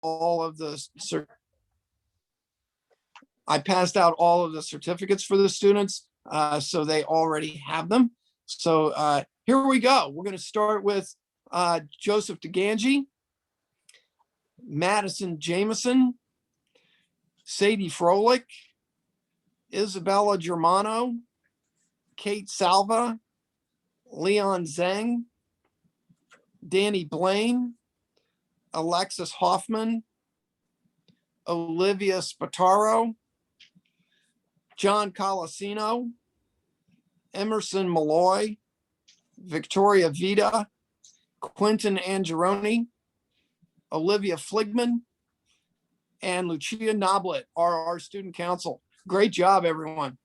all of the certificates for the students, so they already have them. So here we go. We're going to start with Joseph DeGangi, Madison Jameson, Sadie Froelich, Isabella Germano, Kate Salva, Leon Zhang, Danny Blaine, Alexis Hoffman, Olivia Spataro, John Colosino, Emerson Malloy, Victoria Vida, Quentin Angeroni, Olivia Fligman, and Lucia Noblet are our student council. Great job, everyone.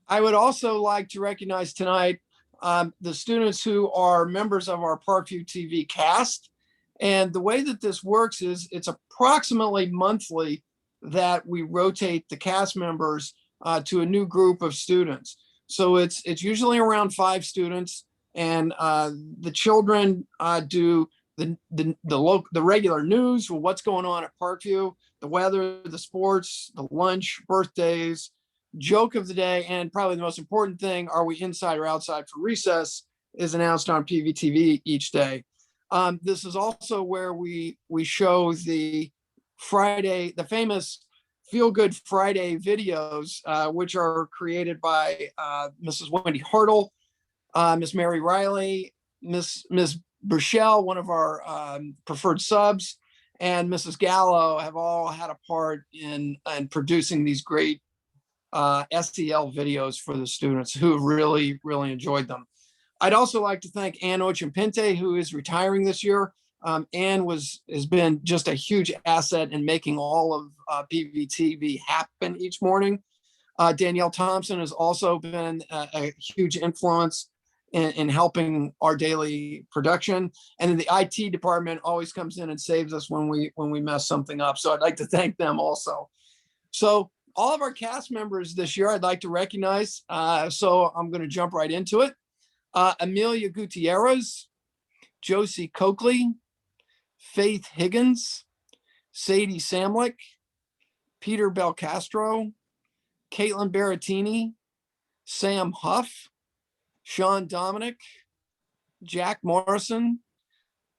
I would also like to recognize tonight the students who are members of our Parkview TV cast. And the way that this works is it's approximately monthly that we rotate the cast members to a new group of students. So it's usually around 5 students, and the children do the regular news, what's going on at Parkview, the weather, the sports, the lunch, birthdays, joke of the day, and probably the most important thing, are we inside or outside for recess, is announced on PVTV each day. This is also where we show the famous Feel Good Friday videos, which are created by Mrs. Wendy Hartle, Miss Mary Riley, Miss Burchell, one of our preferred subs, and Mrs. Gallo have all had a part in producing these great SEL videos for the students who have really, really enjoyed them. I'd also like to thank Ann Ochimpinte, who is retiring this year. Ann has been just a huge asset in making all of PVTV happen each morning. Danielle Thompson has also been a huge influence in helping our daily production. And then the IT department always comes in and saves us when we mess something up. So I'd like to thank them also. So all of our cast members this year, I'd like to recognize. So I'm going to jump right into it. Amelia Gutierrez, Josie Coakley, Faith Higgins, Sadie Samlick, Peter Belcastro, Caitlin Berrettini, Sam Huff, Sean Dominic, Jack Morrison,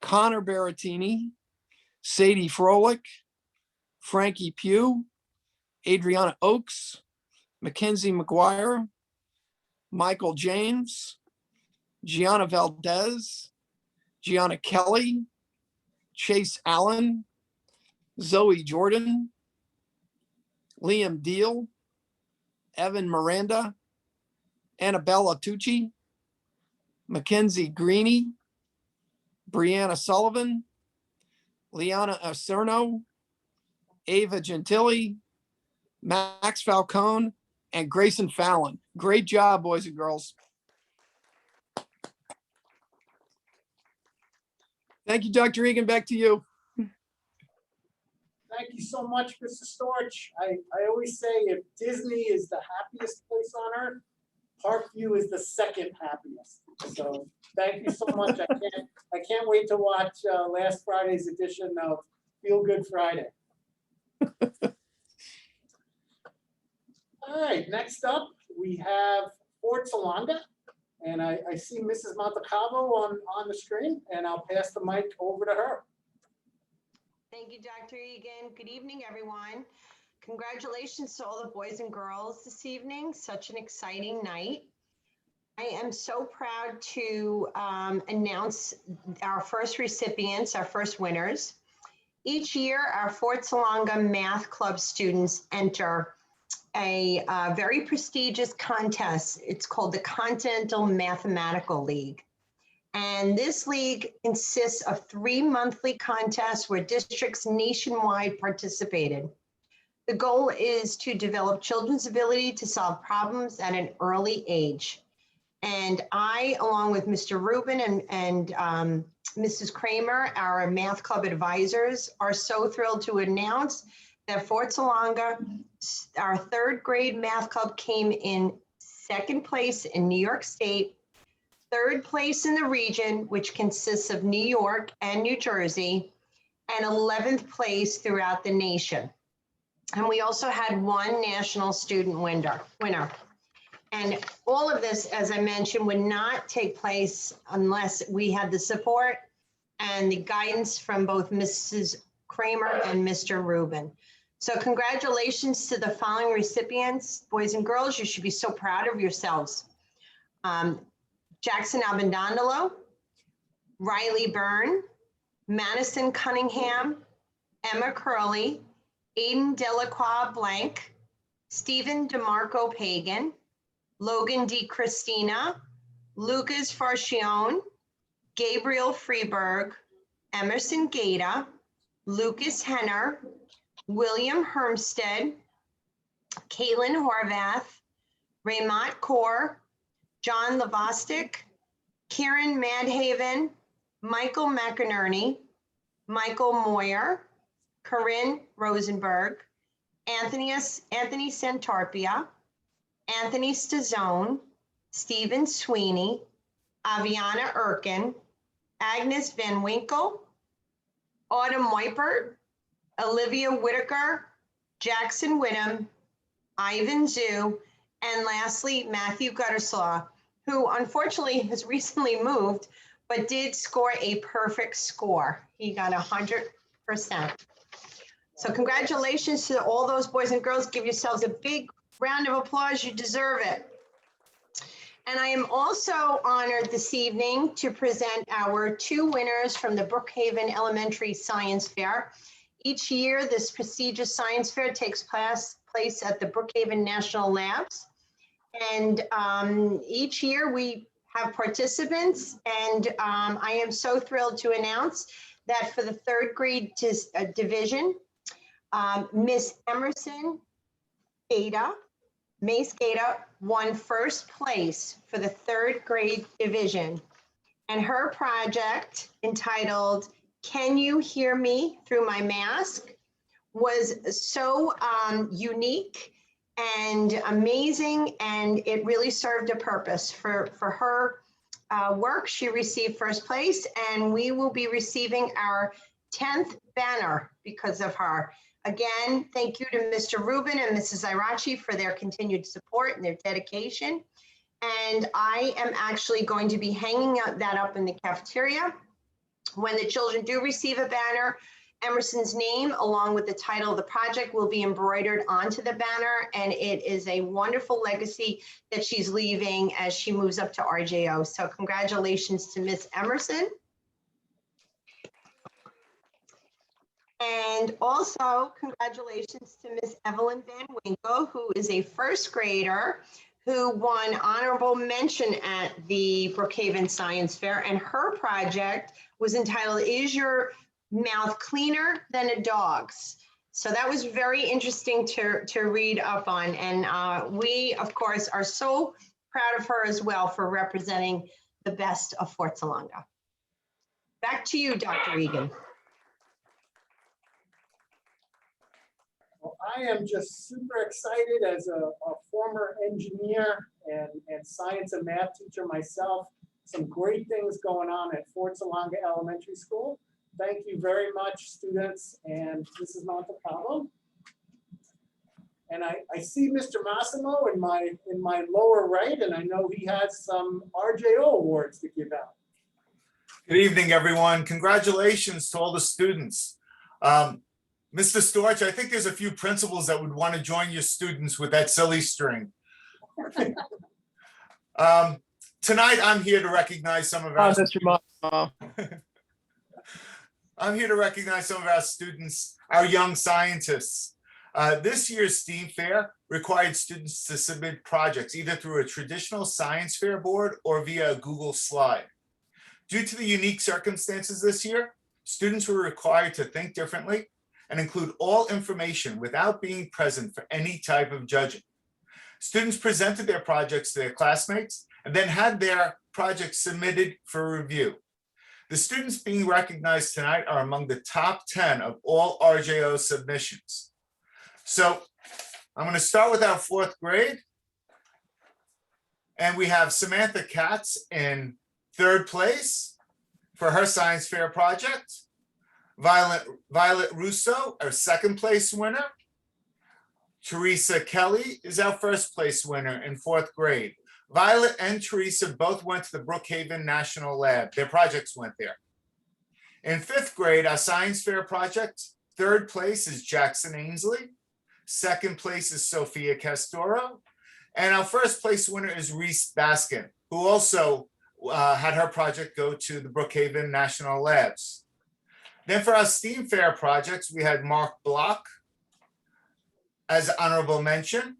Connor Berrettini, Sadie Froelich, Frankie Pugh, Adriana Oakes, Mackenzie McGuire, Michael James, Gianna Valdez, Gianna Kelly, Chase Allen, Zoe Jordan, Liam Deal, Evan Miranda, Annabella Tucci, Mackenzie Greeny, Brianna Sullivan, Liana Acerno, Ava Gentili, Max Falcone, and Grayson Fallon. Great job, boys and girls. Thank you, Dr. Egan. Back to you. Thank you so much, Mr. Storch. I always say if Disney is the happiest place on earth, Parkview is the second happiest. So thank you so much. I can't wait to watch last Friday's edition of Feel Good Friday. All right, next up we have Fort Salonga, and I see Mrs. Montecavo on the screen, and I'll pass the mic over to her. Thank you, Dr. Egan. Good evening, everyone. Congratulations to all the boys and girls this evening. Such an exciting night. I am so proud to announce our first recipients, our first winners. Each year, our Fort Salonga Math Club students enter a very prestigious contest. It's called the Continental Mathematical League. And this league consists of 3 monthly contests where districts nationwide participated. The goal is to develop children's ability to solve problems at an early age. And I, along with Mr. Rubin and Mrs. Kramer, our math club advisors, are so thrilled to announce that Fort Salonga, our 3rd grade math club, came in second place in New York State, third place in the region, which consists of New York and New Jersey, and 11th place throughout the nation. And we also had one national student winner. And all of this, as I mentioned, would not take place unless we had the support and the guidance from both Mrs. Kramer and Mr. Rubin. So congratulations to the following recipients. Boys and girls, you should be so proud of yourselves. Jackson Abendondolo, Riley Byrne, Madison Cunningham, Emma Curley, Aiden Delacroix Blank, Stephen DeMarco Pagan, Logan D. Christina, Lucas Farchione, Gabriel Freeberg, Emerson Gata, Lucas Henner, William Hermstead, Caitlin Horvath, Raymond Kaur, John Lavostik, Kieran Madhaven, Michael McInerney, Michael Moyer, Corinne Rosenberg, Anthony Santarpia, Anthony Stazone, Stephen Sweeney, Aviana Erkin, Agnes Van Winkle, Autumn Weipert, Olivia Whitaker, Jackson Whittam, Ivan Zhu, and lastly, Matthew Gutterslaw, who unfortunately has recently moved, but did score a perfect score. He got 100%. So congratulations to all those boys and girls. Give yourselves a big round of applause. You deserve it. And I am also honored this evening to present our two winners from the Brookhaven Elementary Science Fair. Each year, this prestigious science fair takes place at the Brookhaven National Labs. And each year we have participants, and I am so thrilled to announce that for the third grade division, Miss Emerson Mace Gata won first place for the third grade division. And her project, entitled "Can You Hear Me Through My Mask?" was so unique and amazing, and it really served a purpose. For her work, she received first place, and we will be receiving our 10th banner because of her. Again, thank you to Mr. Rubin and Mrs. Irachi for their continued support and their dedication. And I am actually going to be hanging that up in the cafeteria. When the children do receive a banner, Emerson's name, along with the title of the project, will be embroidered onto the banner, and it is a wonderful legacy that she's leaving as she moves up to RJO. So congratulations to Miss Emerson. And also congratulations to Miss Evelyn Van Winkle, who is a first grader who won honorable mention at the Brookhaven Science Fair, and her project was entitled, "Is Your Mouth Cleaner Than a Dog's?" So that was very interesting to read up on. And we, of course, are so proud of her as well for representing the best of Fort Salonga. Back to you, Dr. Egan. Well, I am just super excited as a former engineer and science and math teacher myself. Some great things going on at Fort Salonga Elementary School. Thank you very much, students, and this is not the problem. And I see Mr. Massimo in my lower right, and I know he has some RJO awards to give out. Good evening, everyone. Congratulations to all the students. Mr. Storch, I think there's a few principals that would want to join your students with that silly string. Tonight, I'm here to recognize some of our I'm here to recognize some of our students, our young scientists. This year's STEAM Fair required students to submit projects either through a traditional science fair board or via a Google slide. Due to the unique circumstances this year, students were required to think differently and include all information without being present for any type of judging. Students presented their projects to their classmates and then had their projects submitted for review. The students being recognized tonight are among the top 10 of all RJO submissions. So I'm going to start with our fourth grade. And we have Samantha Katz in third place for her science fair project. Violet Russo, our second place winner. Teresa Kelly is our first place winner in fourth grade. Violet and Teresa both went to the Brookhaven National Lab. Their projects went there. In fifth grade, our science fair project, third place is Jackson Ainsley. Second place is Sophia Castoro. And our first place winner is Reese Baskin, who also had her project go to the Brookhaven National Labs. Then for our STEAM Fair projects, we had Mark Block as honorable mention,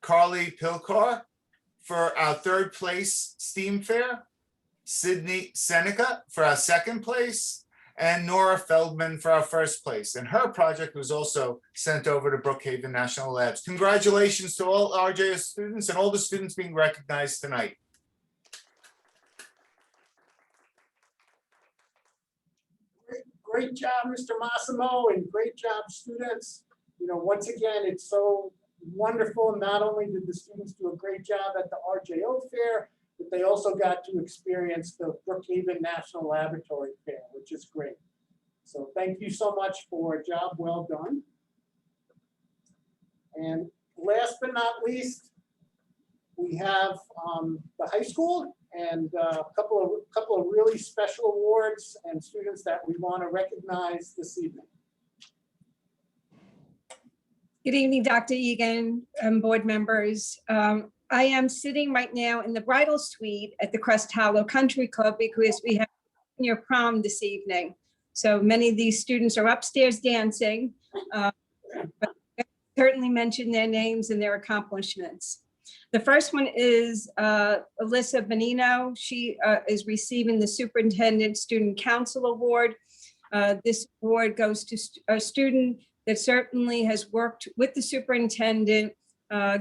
Carly Pilcar for our third place STEAM Fair, Sydney Seneca for our second place, and Nora Feldman for our first place. And her project was also sent over to Brookhaven National Labs. Congratulations to all RJS students and all the students being recognized tonight. Great job, Mr. Massimo, and great job, students. You know, once again, it's so wonderful. Not only did the students do a great job at the RJO Fair, but they also got to experience the Brookhaven National Laboratory Fair, which is great. So thank you so much for a job well done. And last but not least, we have the high school and a couple of really special awards and students that we want to recognize this evening. Good evening, Dr. Egan and board members. I am sitting right now in the bridal suite at the Crest Hollow Country Club because we have your prom this evening. So many of these students are upstairs dancing, but I certainly mention their names and their accomplishments. The first one is Alyssa Benino. She is receiving the Superintendent Student Council Award. This award goes to a student that certainly has worked with the superintendent,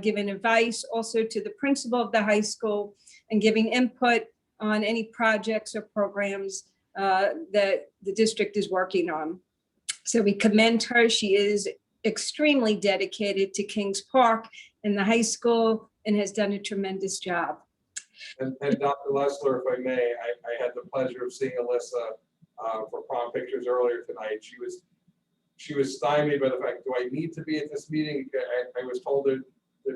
giving advice also to the principal of the high school and giving input on any projects or programs that the district is working on. So we commend her. She is extremely dedicated to Kings Park and the high school and has done a tremendous job. And Dr. Lessler, if I may, I had the pleasure of seeing Alyssa for prom pictures earlier tonight. She was stymied by the fact, do I need to be at this meeting? I was told that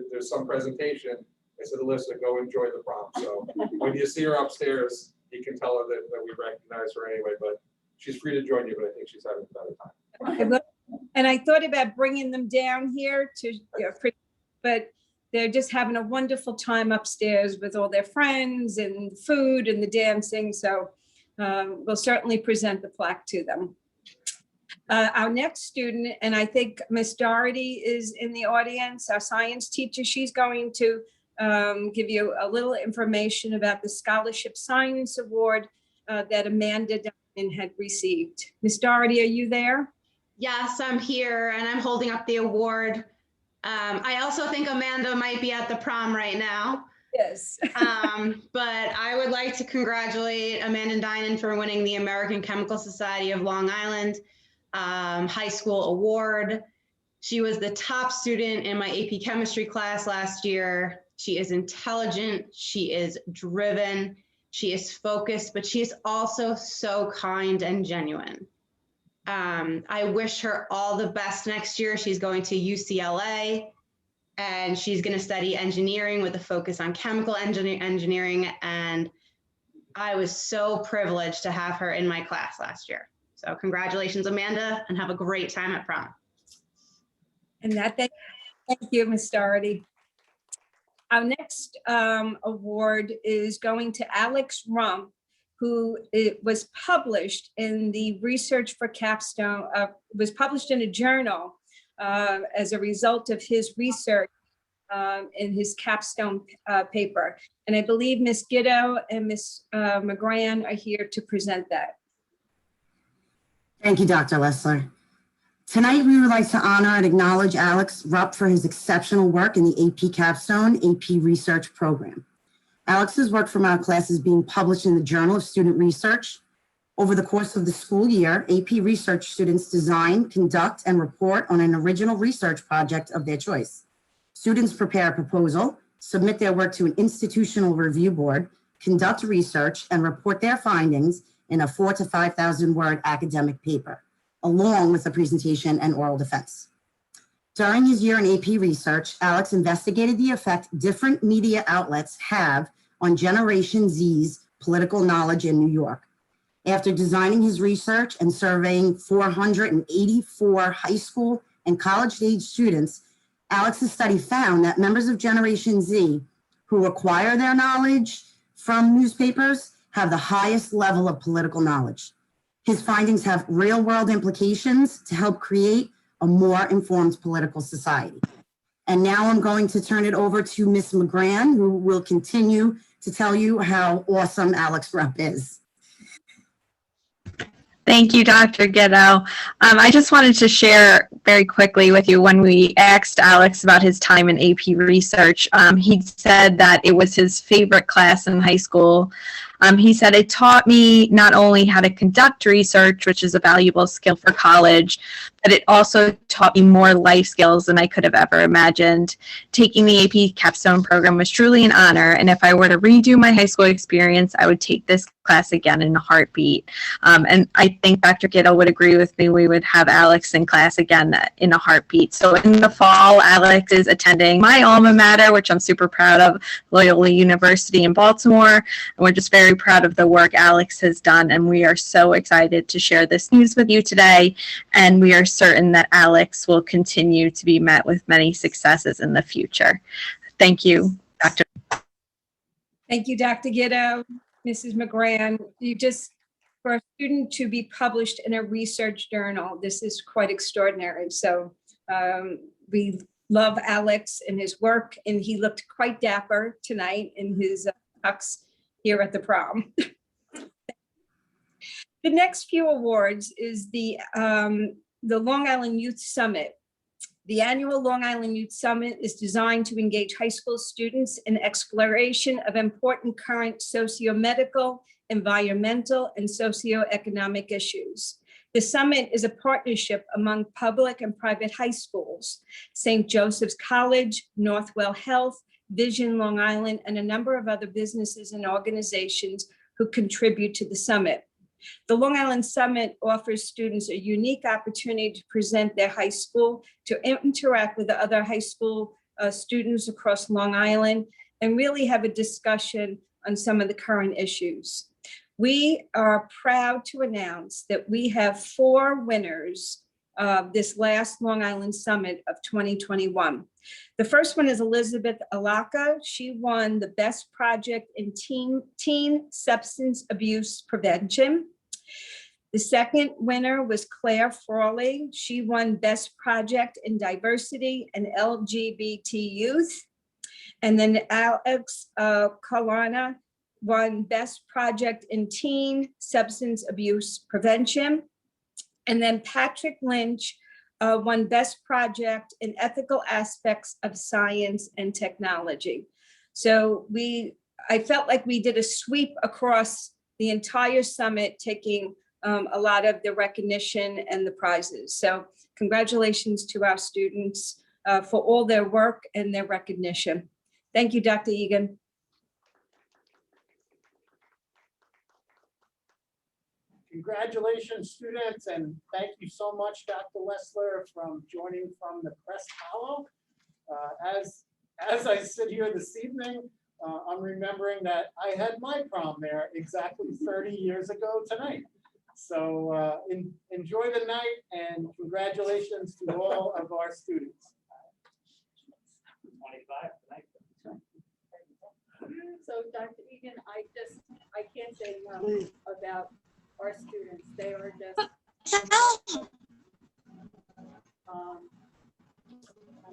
there's some presentation. I said, Alyssa, go enjoy the prom. So when you see her upstairs, you can tell her that we recognize her anyway, but she's free to join you, but I think she's having a better time. And I thought about bringing them down here to, but they're just having a wonderful time upstairs with all their friends and food and the dancing. So we'll certainly present the plaque to them. Our next student, and I think Miss Doherty is in the audience, our science teacher, she's going to give you a little information about the Scholarship Science Award that Amanda Diamond had received. Miss Doherty, are you there? Yes, I'm here and I'm holding up the award. I also think Amanda might be at the prom right now. Yes. But I would like to congratulate Amanda Diamond for winning the American Chemical Society of Long Island High School Award. She was the top student in my AP chemistry class last year. She is intelligent, she is driven, she is focused, but she is also so kind and genuine. I wish her all the best next year. She's going to UCLA and she's going to study engineering with a focus on chemical engineering. And I was so privileged to have her in my class last year. So congratulations, Amanda, and have a great time at prom. And thank you, Ms. Doherty. Our next award is going to Alex Rump, who it was published in the Research for Capstone, was published in a journal as a result of his research in his capstone paper. And I believe Ms. Giddo and Ms. McGran are here to present that. Thank you, Dr. Lessler. Tonight, we would like to honor and acknowledge Alex Rupp for his exceptional work in the AP Capstone AP Research Program. Alex's work from our class is being published in the Journal of Student Research. Over the course of the school year, AP research students design, conduct, and report on an original research project of their choice. Students prepare a proposal, submit their work to an institutional review board, conduct research, and report their findings in a 4,000 to 5,000 word academic paper, along with a presentation and oral defense. During his year in AP research, Alex investigated the effect different media outlets have on Generation Z's political knowledge in New York. After designing his research and surveying 484 high school and college-age students, Alex's study found that members of Generation Z who acquire their knowledge from newspapers have the highest level of political knowledge. His findings have real-world implications to help create a more informed political society. And now I'm going to turn it over to Ms. McGran, who will continue to tell you how awesome Alex Rupp is. Thank you, Dr. Ghetto. I just wanted to share very quickly with you when we asked Alex about his time in AP research, he said that it was his favorite class in high school. He said it taught me not only how to conduct research, which is a valuable skill for college, but it also taught me more life skills than I could have ever imagined. Taking the AP capstone program was truly an honor, and if I were to redo my high school experience, I would take this class again in a heartbeat. And I think Dr. Ghetto would agree with me. We would have Alex in class again in a heartbeat. So in the fall, Alex is attending my alma mater, which I'm super proud of, Loyola University in Baltimore. And we're just very proud of the work Alex has done, and we are so excited to share this news with you today. And we are certain that Alex will continue to be met with many successes in the future. Thank you, Dr. Thank you, Dr. Ghetto, Mrs. McGran. For a student to be published in a research journal, this is quite extraordinary. So we love Alex and his work, and he looked quite dapper tonight in his tux here at the prom. The next few awards is the Long Island Youth Summit. The annual Long Island Youth Summit is designed to engage high school students in exploration of important current socio-medical, environmental, and socioeconomic issues. The summit is a partnership among public and private high schools, St. Joseph's College, Northwell Health, Vision Long Island, and a number of other businesses and organizations who contribute to the summit. The Long Island Summit offers students a unique opportunity to present their high school, to interact with the other high school students across Long Island, and really have a discussion on some of the current issues. We are proud to announce that we have 4 winners of this last Long Island Summit of 2021. The first one is Elizabeth Alaka. She won the Best Project in Teen Substance Abuse Prevention. The second winner was Claire Frawley. She won Best Project in Diversity and LGBT Youth. And then Alex Kalana won Best Project in Teen Substance Abuse Prevention. And then Patrick Lynch won Best Project in Ethical Aspects of Science and Technology. So I felt like we did a sweep across the entire summit, taking a lot of the recognition and the prizes. So congratulations to our students for all their work and their recognition. Thank you, Dr. Egan. Congratulations, students, and thank you so much, Dr. Lessler, from joining from the Crest Hollow. As I sit here this evening, I'm remembering that I had my prom there exactly 30 years ago tonight. So enjoy the night, and congratulations to all of our students. 25 tonight. So Dr. Egan, I can't say enough about our students. They are just,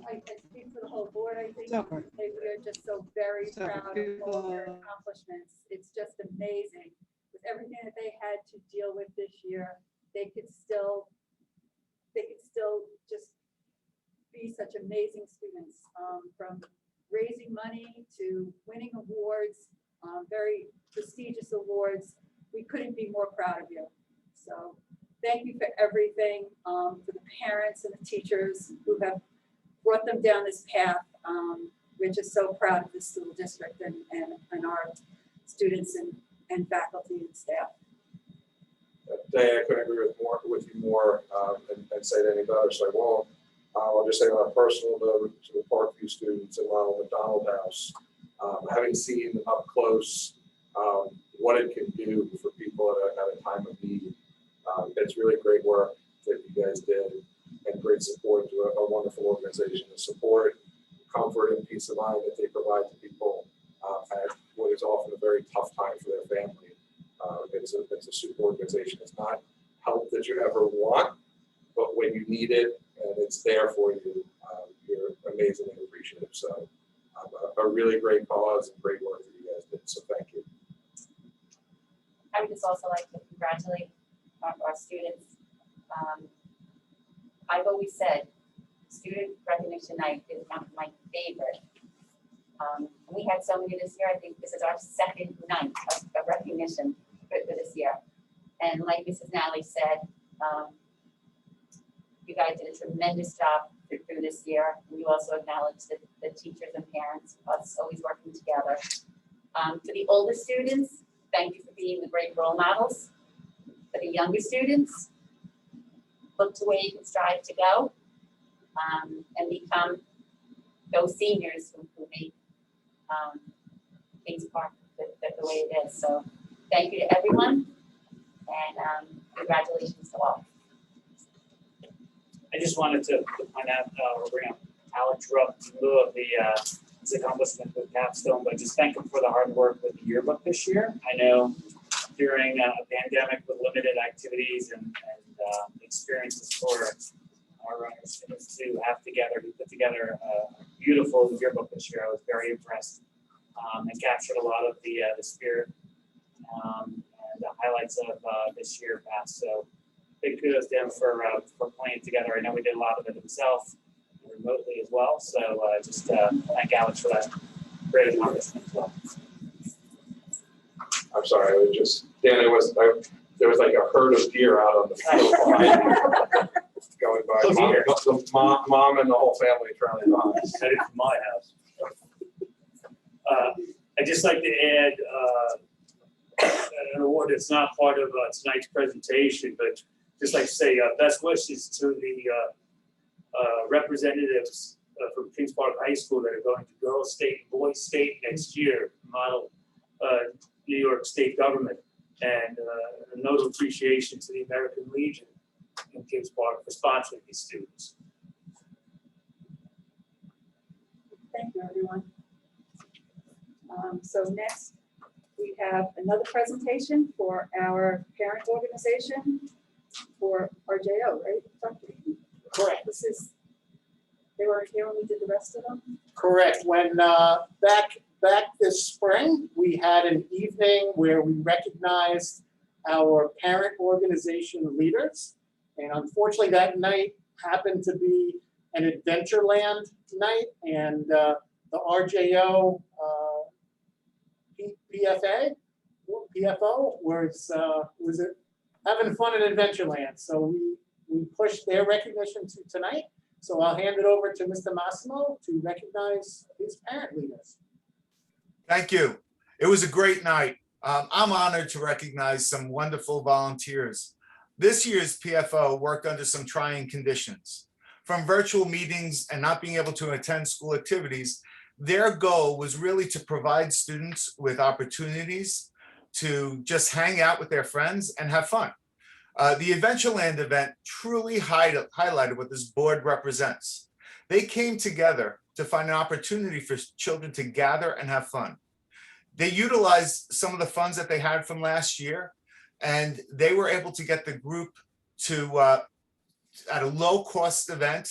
I speak for the whole board, I think. We are just so very proud of all their accomplishments. It's just amazing. With everything that they had to deal with this year, they could still just be such amazing students, from raising money to winning awards, very prestigious awards. We couldn't be more proud of you. So thank you for everything, for the parents and the teachers who have brought them down this path. we're just so proud of this school district and our students and faculty and staff. Day, I couldn't agree with you more and say it any better. So I won't. I'll just say on a personal note to the Parkview students at Ronald McDonald House, having seen up close what it can do for people at a time of need. It's really great work that you guys did and great support to a wonderful organization. The support, comfort, and peace of mind that they provide to people at what is often a very tough time for their family. It's a super organization. It's not help that you ever want, but when you need it and it's there for you, you're amazingly appreciative. So a really great cause and great work that you guys did. So thank you. I would just also like to congratulate our students. I've always said student recognition night is one of my favorite. We had so many this year. I think this is our second night of recognition for this year. And like Mrs. Nally said, you guys did a tremendous job through this year. And you also acknowledged the teachers and parents, us always working together. For the older students, thank you for being the great role models. For the younger students, look to where you can strive to go and become those seniors who make Kings Park the way it is. So thank you to everyone and congratulations to all. I just wanted to point out, we're bringing up Alex Rupp in lieu of his accomplishment with Capstone, but just thank him for the hard work with the yearbook this year. I know during a pandemic with limited activities and experiences for our students to have together, he put together a beautiful yearbook this year. I was very impressed and captured a lot of the spirit and the highlights of this year past. So big kudos to him for playing together. I know we did a lot of it himself remotely as well. So just thank Alex for that great accomplishment as well. I'm sorry, it was just, Dan, there was like a herd of deer out on the field behind me, going by. Mom and the whole family traveling behind. Headed from my house. I'd just like to add an award that's not part of tonight's presentation, but just like to say best wishes to the representatives from Kings Park High School that are going to Girls State and Boys State next year, model New York State government, and a note of appreciation to the American Legion in Kings Park for sponsoring these students. Thank you, everyone. So next, we have another presentation for our parent organization for RJO, right? Dr. Egan? Correct. They weren't here when we did the rest of them? Correct. When back this spring, we had an evening where we recognized our parent organization leaders. And unfortunately, that night happened to be an Adventureland night, and the RJO PFO was having fun at Adventureland. So we pushed their recognition to tonight. So I'll hand it over to Mr. Massimo to recognize his parent leaders. Thank you. It was a great night. I'm honored to recognize some wonderful volunteers. This year's PFO worked under some trying conditions. From virtual meetings and not being able to attend school activities, their goal was really to provide students with opportunities to just hang out with their friends and have fun. The Adventureland event truly highlighted what this board represents. They came together to find an opportunity for children to gather and have fun. They utilized some of the funds that they had from last year, and they were able to get the group to, at a low cost event,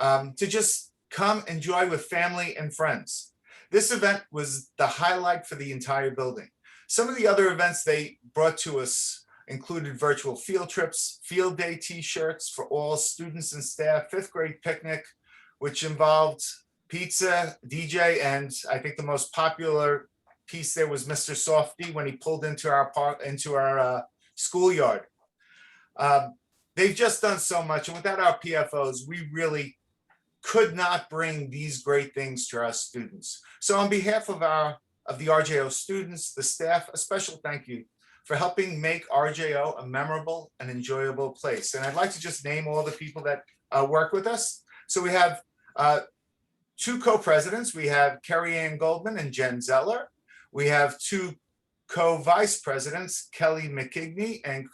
to just come enjoy with family and friends. This event was the highlight for the entire building. Some of the other events they brought to us included virtual field trips, field day t-shirts for all students and staff, 5th grade picnic, which involved pizza, DJ, and I think the most popular piece there was Mr. Softy when he pulled into our park, into our schoolyard. They've just done so much, and without our PFOs, we really could not bring these great things to our students. So on behalf of the RJO students, the staff, a special thank you for helping make RJO a memorable and enjoyable place. And I'd like to just name all the people that work with us. So we have two co-presidents. We have Carrie Ann Goldman and Jen Zeller. We have two co-vice presidents, Kelly McKigney and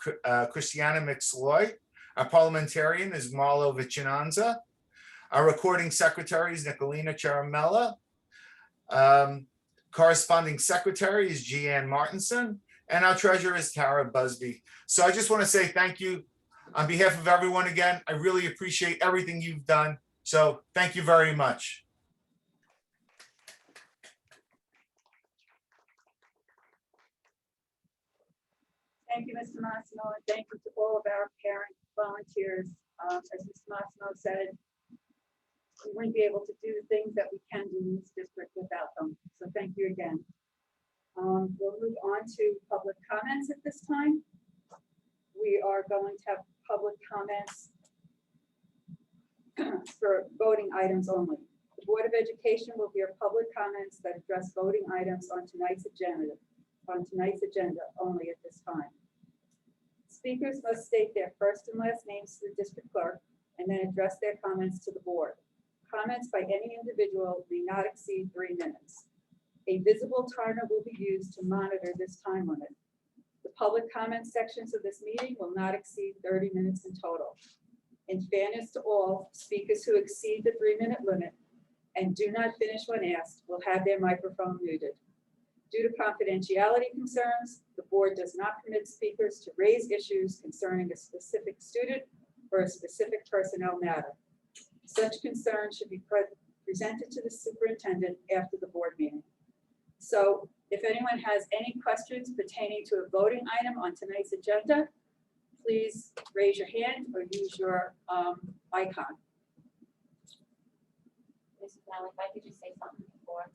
Christiana McSloy. Our parliamentarian is Marlo Vichinanza. Our recording secretary is Nicolina Charamella. Corresponding secretary is Jeanne Martinson. And our treasurer is Tara Busby. So I just want to say thank you on behalf of everyone again. I really appreciate everything you've done. So thank you very much. Thank you, Mr. Massimo, and thank you to all of our parent volunteers. As Mr. Massimo said, we wouldn't be able to do the things that we can do in this district without them. So thank you again. We'll move on to public comments at this time. We are going to have public comments for voting items only. The Board of Education will hear public comments that address voting items on tonight's agenda only at this time. Speakers must state their first and last names to the district clerk and then address their comments to the board. Comments by any individual may not exceed 3 minutes. A visible timer will be used to monitor this time limit. The public comment sections of this meeting will not exceed 30 minutes in total. In fairness to all, speakers who exceed the 3-minute limit and do not finish when asked will have their microphone muted. Due to confidentiality concerns, the board does not permit speakers to raise issues concerning a specific student or a specific personnel matter. Such concerns should be presented to the superintendent after the board meeting. So if anyone has any questions pertaining to a voting item on tonight's agenda, please raise your hand or use your icon. Mrs. Allen, if I could just say something before,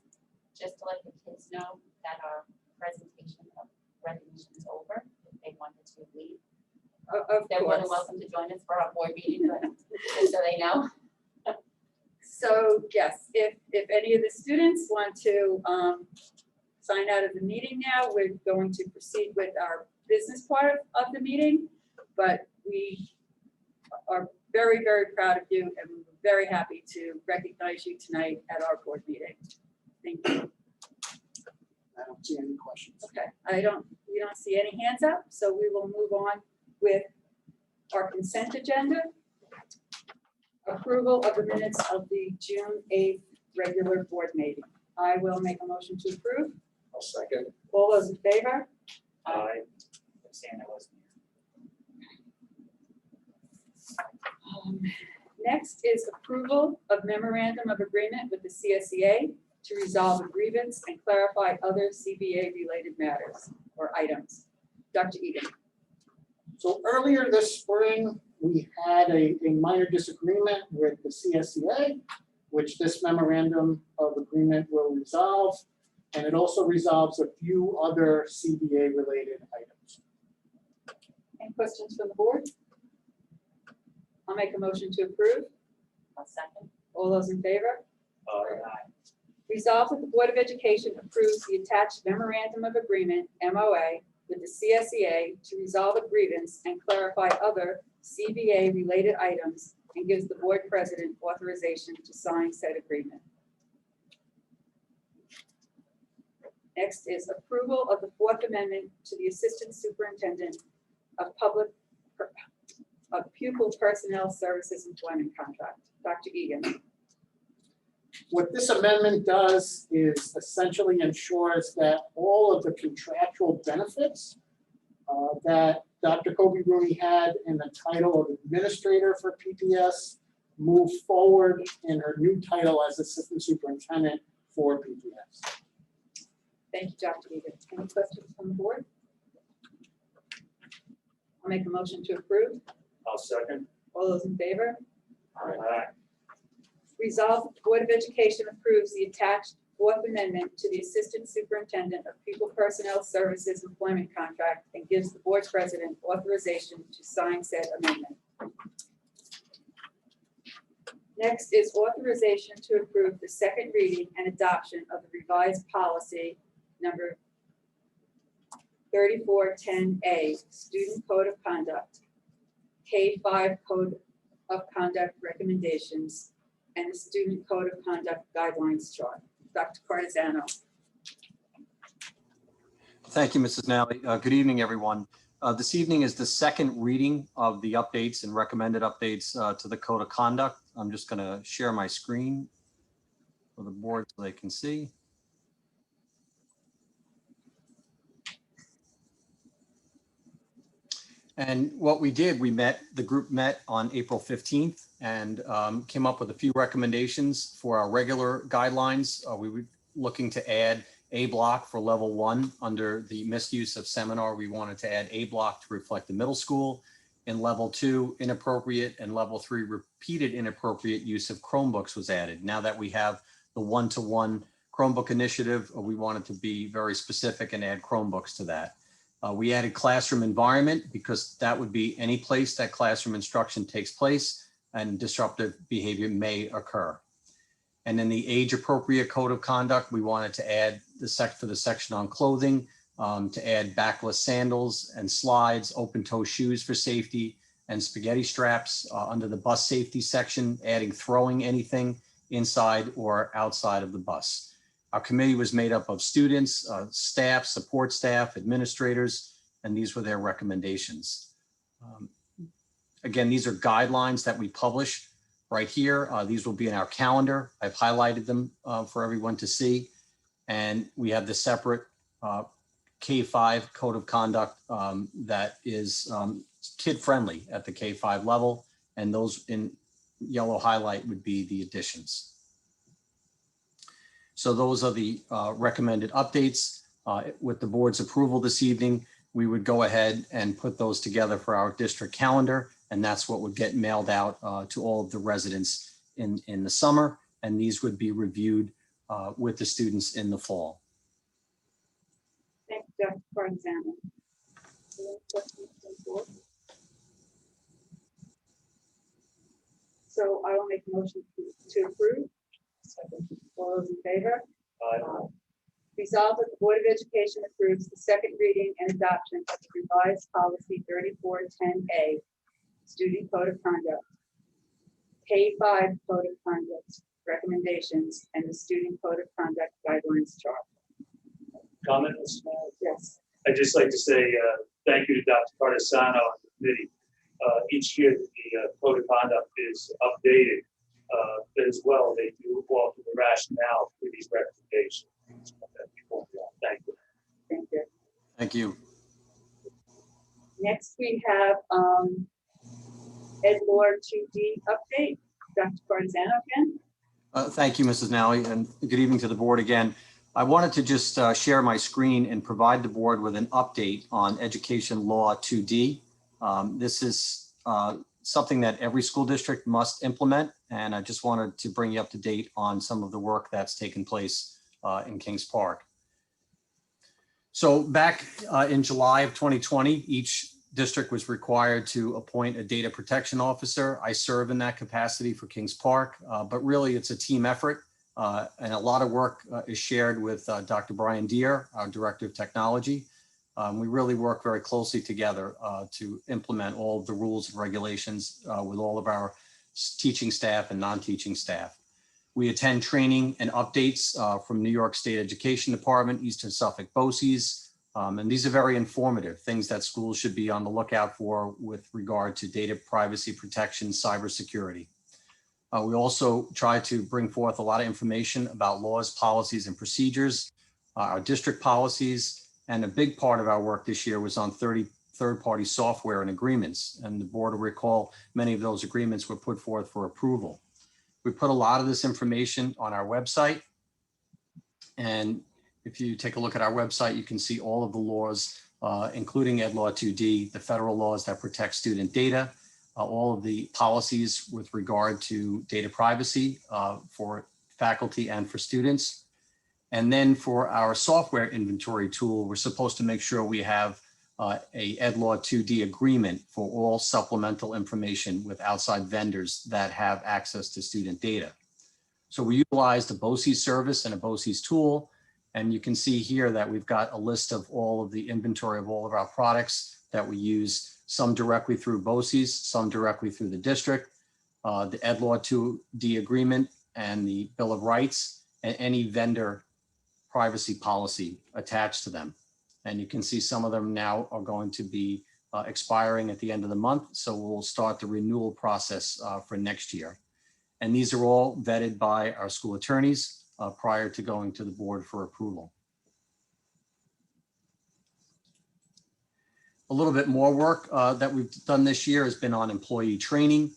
just to let the kids know that our presentation of recognition is over. If they wanted to leave, they're more than welcome to join us for our board meeting, but just so they know. So yes, if any of the students want to sign out of the meeting now, we're going to proceed with our business part of the meeting, but we are very, very proud of you and we're very happy to recognize you tonight at our board meeting. Thank you. I don't see any questions. Okay, we don't see any hands up, so we will move on with our consent agenda. Approval of the minutes of the June 8th regular board meeting. I will make a motion to approve. I'll second. All those in favor? I understand I wasn't here. Next is approval of memorandum of agreement with the CSEA to resolve a grievance and clarify other CBA-related matters or items. Dr. Egan. So earlier this spring, we had a minor disagreement with the CSEA, which this memorandum of agreement will resolve. And it also resolves a few other CBA-related items. Any questions from the board? I'll make a motion to approve. I'll second. All those in favor? Aye. Resolved that the Board of Education approves the attached memorandum of agreement, MOA, with the CSEA to resolve a grievance and clarify other CBA-related items and gives the board president authorization to sign said agreement. Next is approval of the Fourth Amendment to the Assistant Superintendent of Pupil Personnel Services Employment Contract. Dr. Egan. What this amendment does is essentially ensures that all of the contractual benefits that Dr. Kobe Rooney had in the title of administrator for PPS move forward in her new title as assistant superintendent for PPS. Thank you, Dr. Egan. Any questions from the board? I'll make a motion to approve. I'll second. All those in favor? Aye. Resolved, the Board of Education approves the attached Fourth Amendment to the Assistant Superintendent of Pupil Personnel Services Employment Contract and gives the board president authorization to sign said amendment. Next is authorization to approve the second reading and adoption of the revised policy number 3410A, Student Code of Conduct, K-5 Code of Conduct Recommendations, and the Student Code of Conduct Guidelines chart. Dr. Cardizano. Thank you, Mrs. Nally. Good evening, everyone. This evening is the second reading of the updates and recommended updates to the Code of Conduct. I'm just going to share my screen for the board so they can see. And what we did, the group met on April 15th and came up with a few recommendations for our regular guidelines. We were looking to add A block for level 1 under the misuse of seminar. We wanted to add A block to reflect the middle school. In level 2, inappropriate, and level 3, repeated inappropriate use of Chromebooks was added. Now that we have the one-to-one Chromebook initiative, we wanted to be very specific and add Chromebooks to that. We added classroom environment because that would be any place that classroom instruction takes place and disruptive behavior may occur. And then the age appropriate code of conduct, we wanted to add for the section on clothing, to add backless sandals and slides, open toe shoes for safety, and spaghetti straps under the bus safety section, adding throwing anything inside or outside of the bus. Our committee was made up of students, staff, support staff, administrators, and these were their recommendations. Again, these are guidelines that we publish right here. These will be in our calendar. I've highlighted them for everyone to see. And we have the separate K-5 code of conduct that is kid-friendly at the K-5 level. And those in yellow highlight would be the additions. So those are the recommended updates. With the board's approval this evening, we would go ahead and put those together for our district calendar. And that's what would get mailed out to all of the residents in the summer. And these would be reviewed with the students in the fall. Thank you, Dr. Cardizano. Any questions from the board? So I will make a motion to approve. All those in favor? Resolved that the Board of Education approves the second reading and adoption of the revised policy 3410A, Student Code of Conduct, K-5 Code of Conduct Recommendations, and the Student Code of Conduct Guidelines chart. Comment, Ms. Small? Yes. I'd just like to say thank you to Dr. Cardizano and the committee. Each year the code of conduct is updated as well. They do walk through the rationale for these recommendations. Thank you. Thank you. Thank you. Next, we have Ed Lord 2D update. Dr. Cardizano again. Thank you, Mrs. Nally, and good evening to the board again. I wanted to just share my screen and provide the board with an update on Education Law 2D. This is something that every school district must implement, and I just wanted to bring you up to date on some of the work that's taken place in Kings Park. So back in July of 2020, each district was required to appoint a data protection officer. I serve in that capacity for Kings Park, but really it's a team effort. And a lot of work is shared with Dr. Brian Deere, our Director of Technology. We really work very closely together to implement all of the rules and regulations with all of our teaching staff and non-teaching staff. We attend training and updates from New York State Education Department, Eastern Suffolk BOCES, and these are very informative, things that schools should be on the lookout for with regard to data privacy protection, cybersecurity. We also try to bring forth a lot of information about laws, policies, and procedures, our district policies, and a big part of our work this year was on third-party software and agreements. And the board will recall many of those agreements were put forth for approval. We put a lot of this information on our website. And if you take a look at our website, you can see all of the laws, including Ed Law 2D, the federal laws that protect student data, all of the policies with regard to data privacy for faculty and for students. And then for our software inventory tool, we're supposed to make sure we have a Ed Law 2D agreement for all supplemental information with outside vendors that have access to student data. So we utilized a BOE service and a BOE tool. And you can see here that we've got a list of all of the inventory of all of our products that we use, some directly through BOCES, some directly through the district, the Ed Law 2D agreement and the Bill of Rights, and any vendor privacy policy attached to them. And you can see some of them now are going to be expiring at the end of the month. So we'll start the renewal process for next year. And these are all vetted by our school attorneys prior to going to the board for approval. A little bit more work that we've done this year has been on employee training.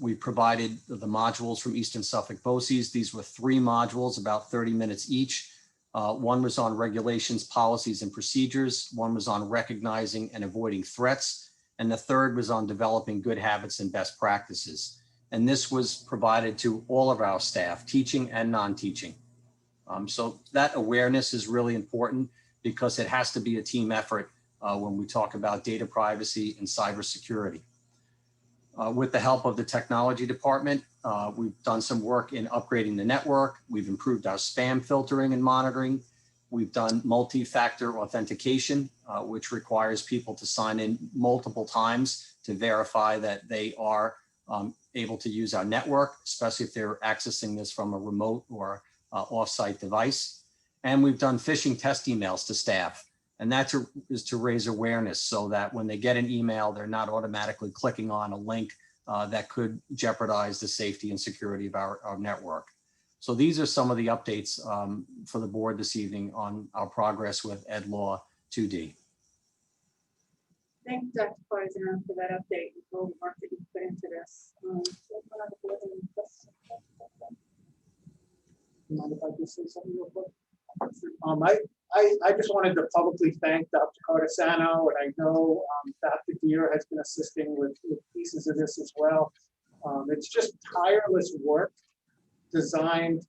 We provided the modules from Eastern Suffolk BOCES. These were 3 modules, about 30 minutes each. One was on regulations, policies, and procedures. One was on recognizing and avoiding threats. And the third was on developing good habits and best practices. And this was provided to all of our staff, teaching and non-teaching. So that awareness is really important because it has to be a team effort when we talk about data privacy and cybersecurity. With the help of the technology department, we've done some work in upgrading the network. We've improved our spam filtering and monitoring. We've done multi-factor authentication, which requires people to sign in multiple times to verify that they are able to use our network, especially if they're accessing this from a remote or off-site device. And we've done phishing test emails to staff. And that is to raise awareness so that when they get an email, they're not automatically clicking on a link that could jeopardize the safety and security of our network. So these are some of the updates for the board this evening on our progress with Ed Law 2D. Thank you, Dr. Farzan, for that update and all the work that you put into this. You mind if I just say something real quick? I just wanted to publicly thank Dr. Cardesano, and I know Dr. Deere has been assisting with pieces of this as well. It's just tireless work designed,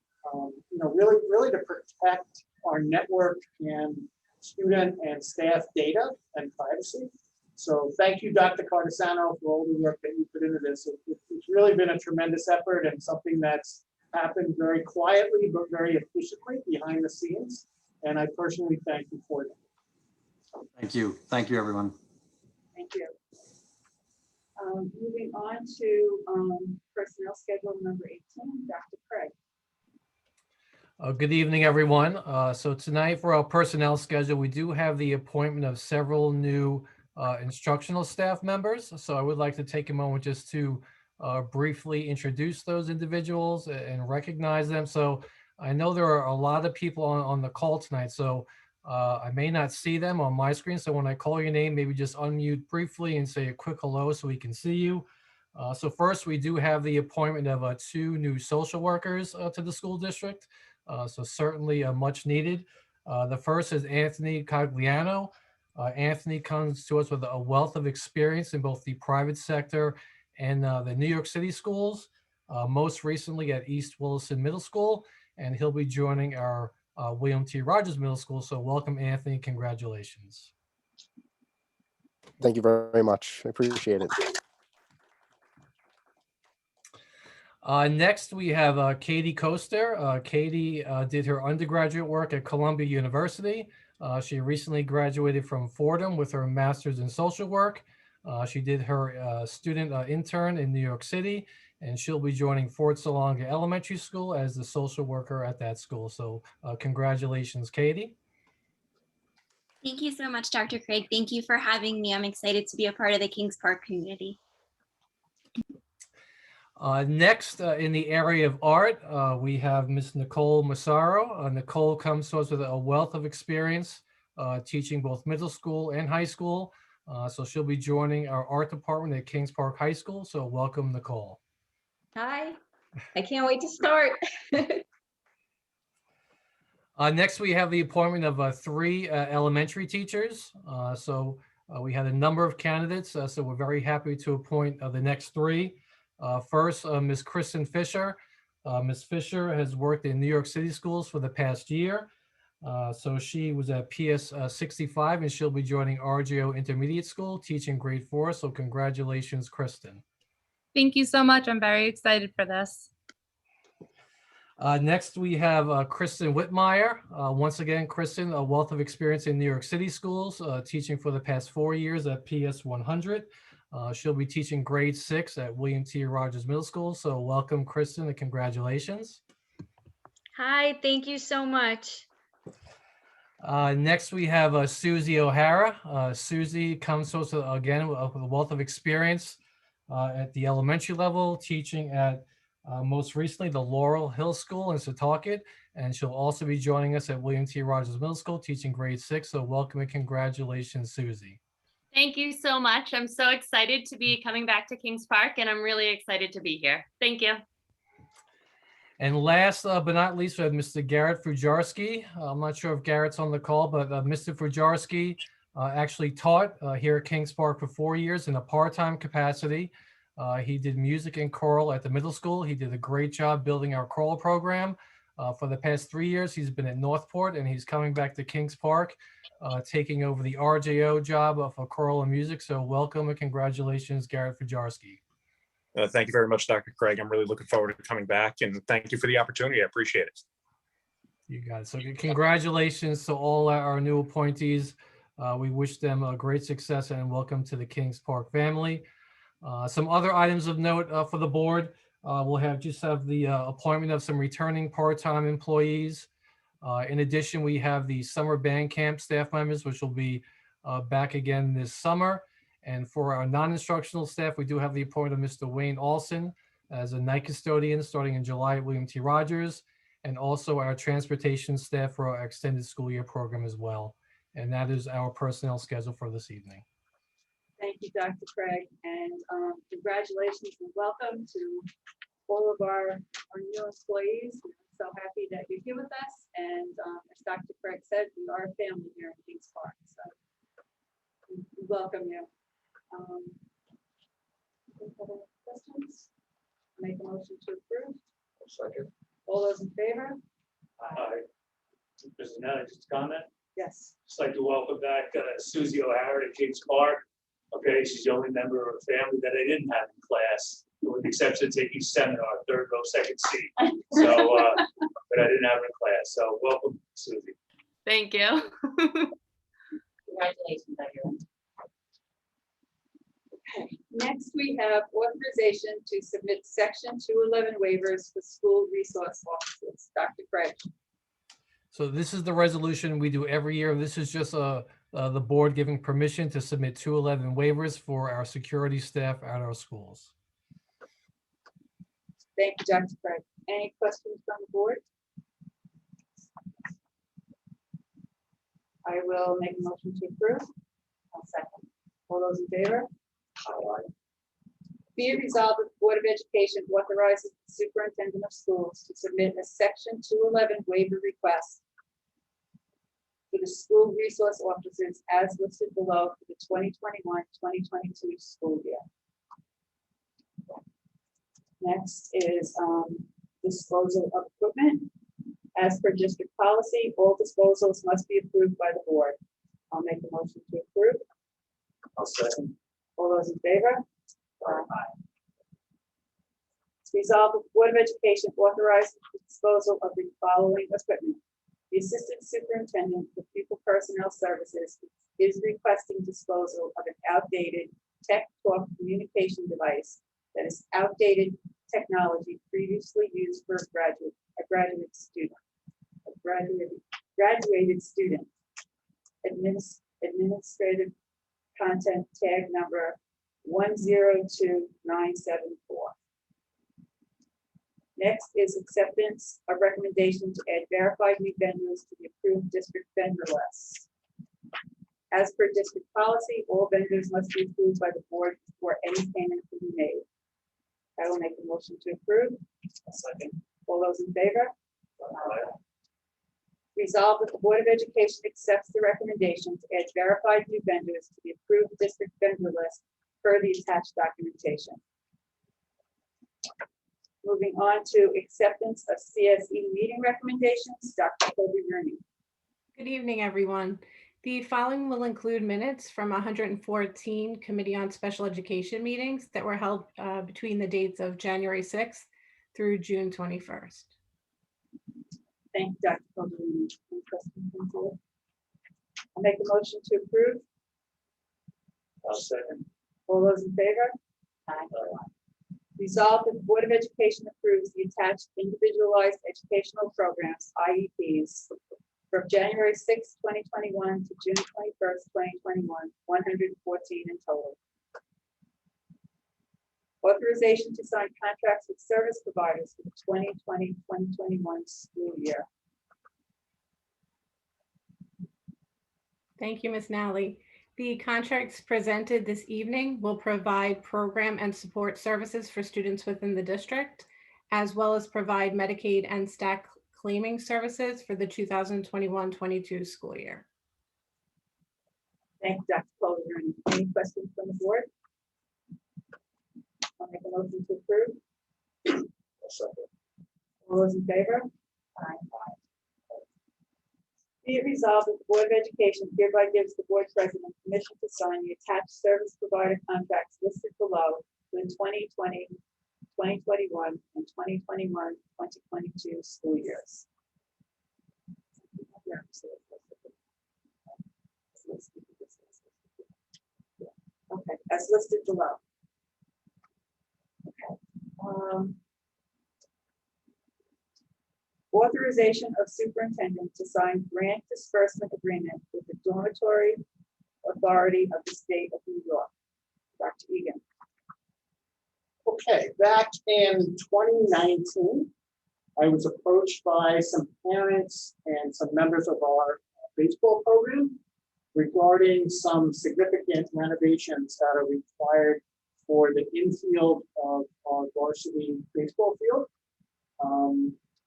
really to protect our network and student and staff data and privacy. So thank you, Dr. Cardesano, for all the work that you put into this. It's really been a tremendous effort and something that's happened very quietly, but very efficiently behind the scenes. And I personally thank you for that. Thank you. Thank you, everyone. Thank you. Moving on to personnel schedule number 18, Dr. Craig. Good evening, everyone. So tonight for our personnel schedule, we do have the appointment of several new instructional staff members. So I would like to take a moment just to briefly introduce those individuals and recognize them. So I know there are a lot of people on the call tonight, so I may not see them on my screen. So when I call your name, maybe just unmute briefly and say a quick hello so we can see you. So first, we do have the appointment of 2 new social workers to the school district. So certainly much needed. The first is Anthony Cogliano. Anthony comes to us with a wealth of experience in both the private sector and the New York City schools, most recently at East Williston Middle School, and he'll be joining our William T. Rogers Middle School. So welcome, Anthony. Congratulations. Thank you very much. I appreciate it. Next, we have Katie Koster. Katie did her undergraduate work at Columbia University. She recently graduated from Fordham with her master's in social work. She did her student intern in New York City, and she'll be joining Fort Salonga Elementary School as the social worker at that school. So congratulations, Katie. Thank you so much, Dr. Craig. Thank you for having me. I'm excited to be a part of the Kings Park community. Next, in the area of art, we have Ms. Nicole Massaro. Nicole comes to us with a wealth of experience teaching both middle school and high school. So she'll be joining our art department at Kings Park High School. So welcome, Nicole. Hi, I can't wait to start. Next, we have the appointment of 3 elementary teachers. We had a number of candidates, so we're very happy to appoint the next 3. First, Ms. Kristen Fisher. Ms. Fisher has worked in New York City schools for the past year. So she was at PS 65 and she'll be joining RJO Intermediate School teaching grade 4. So congratulations, Kristen. Thank you so much. I'm very excited for this. Next, we have Kristen Wittmeyer. Once again, Kristen, a wealth of experience in New York City schools, teaching for the past 4 years at PS 100. She'll be teaching grade 6 at William T. Rogers Middle School. So welcome, Kristen, and congratulations. Hi, thank you so much. Next, we have Susie O'Hara. Susie comes to us again with a wealth of experience at the elementary level, teaching at most recently the Laurel Hill School in Setauket, and she'll also be joining us at William T. Rogers Middle School, teaching grade 6. So welcome and congratulations, Susie. Thank you so much. I'm so excited to be coming back to Kings Park, and I'm really excited to be here. Thank you. And last but not least, we have Mr. Garrett Fujarski. I'm not sure if Garrett's on the call, but Mr. Fujarski actually taught here at Kings Park for 4 years in a part-time capacity. He did music and choral at the middle school. He did a great job building our choral program. For the past 3 years, he's been at Northport, and he's coming back to Kings Park, taking over the RJO job for choral and music. So welcome and congratulations, Garrett Fujarski. Thank you very much, Dr. Craig. I'm really looking forward to coming back, and thank you for the opportunity. I appreciate it. You guys. So congratulations to all our new appointees. We wish them a great success and welcome to the Kings Park family. Some other items of note for the board. We'll have the appointment of some returning part-time employees. In addition, we have the summer band camp staff members, which will be back again this summer. And for our non-instructional staff, we do have the appointment of Mr. Wayne Olson as a night custodian starting in July at William T. Rogers, and also our transportation staff for our extended school year program as well. And that is our personnel schedule for this evening. Thank you, Dr. Craig, and congratulations and welcome to all of our new employees. We're so happy that you're here with us, and as Dr. Craig said, we are a family here in Kings Park, so we welcome you. Any other questions? Make a motion to approve. Second. All those in favor? Hi. Kristen, just a comment. Yes. Just like to welcome back Susie O'Hara to Kings Park. Okay, she's the only member of the family that I didn't have in class, with the exception of taking seminar, third row, second seat. So, but I didn't have her in class. So welcome, Susie. Thank you. Congratulations, everyone. Okay, next we have authorization to submit section 211 waivers for school resource officers. Dr. Craig. So this is the resolution we do every year. This is just the board giving permission to submit 211 waivers for our security staff at our schools. Thank you, Dr. Craig. Any questions from the board? I will make a motion to approve. I'll second. All those in favor? Aye. Be it resolved that the Board of Education authorizes the superintendent of schools to submit a section 211 waiver request for the school resource officers as listed below for the 2021-2022 school year. Next is disposal of equipment. As per district policy, all disposals must be approved by the board. I'll make a motion to approve. I'll second. All those in favor? Aye. It's resolved that the Board of Education authorizes the disposal of the following equipment. The Assistant Superintendent for Pupil Personnel Services is requesting disposal of an outdated Tech Talk communication device that is outdated technology previously used for a graduated student. Administrative content tag number 102974. Next is acceptance of recommendation to add verified new vendors to the approved district vendor list. As per district policy, all vendors must be approved by the board before any payment can be made. I will make a motion to approve. I'll second. All those in favor? Aye. Resolved that the Board of Education accepts the recommendation to add verified new vendors to the approved district vendor list per the attached documentation. Moving on to acceptance of CSE meeting recommendations, Dr. Kobe Rooney. Good evening, everyone. The following will include minutes from 114 Committee on Special Education meetings that were held between the dates of January 6th through June 21st. Thank you, Dr. Calderini. Any questions from the board? I'll make a motion to approve. I'll second. All those in favor? Aye. Resolved that the Board of Education approves the attached individualized educational programs, IEPs, from January 6th, 2021 to June 21st, 2021, 114 in total. Authorization to sign contracts with service providers for the 2020-2021 school year. Thank you, Ms. Nally. The contracts presented this evening will provide program and support services for students within the district, as well as provide Medicaid and STAC claiming services for the 2021-22 school year. Thank you, Dr. Calderini. Any questions from the board? I'll make a motion to approve. All those in favor? Aye. Be it resolved that the Board of Education hereby gives the board president permission to sign the attached service provider contracts listed below for the 2020, 2021, and 2021, 2022 school years. Okay, as listed below. Okay. Authorization of superintendent to sign grant disbursement agreement with the Dormitory Authority of the State of New York. Dr. Egan. Okay, back in 2019, I was approached by some parents and some members of our baseball program regarding some significant renovations that are required for the infield of our varsity baseball field.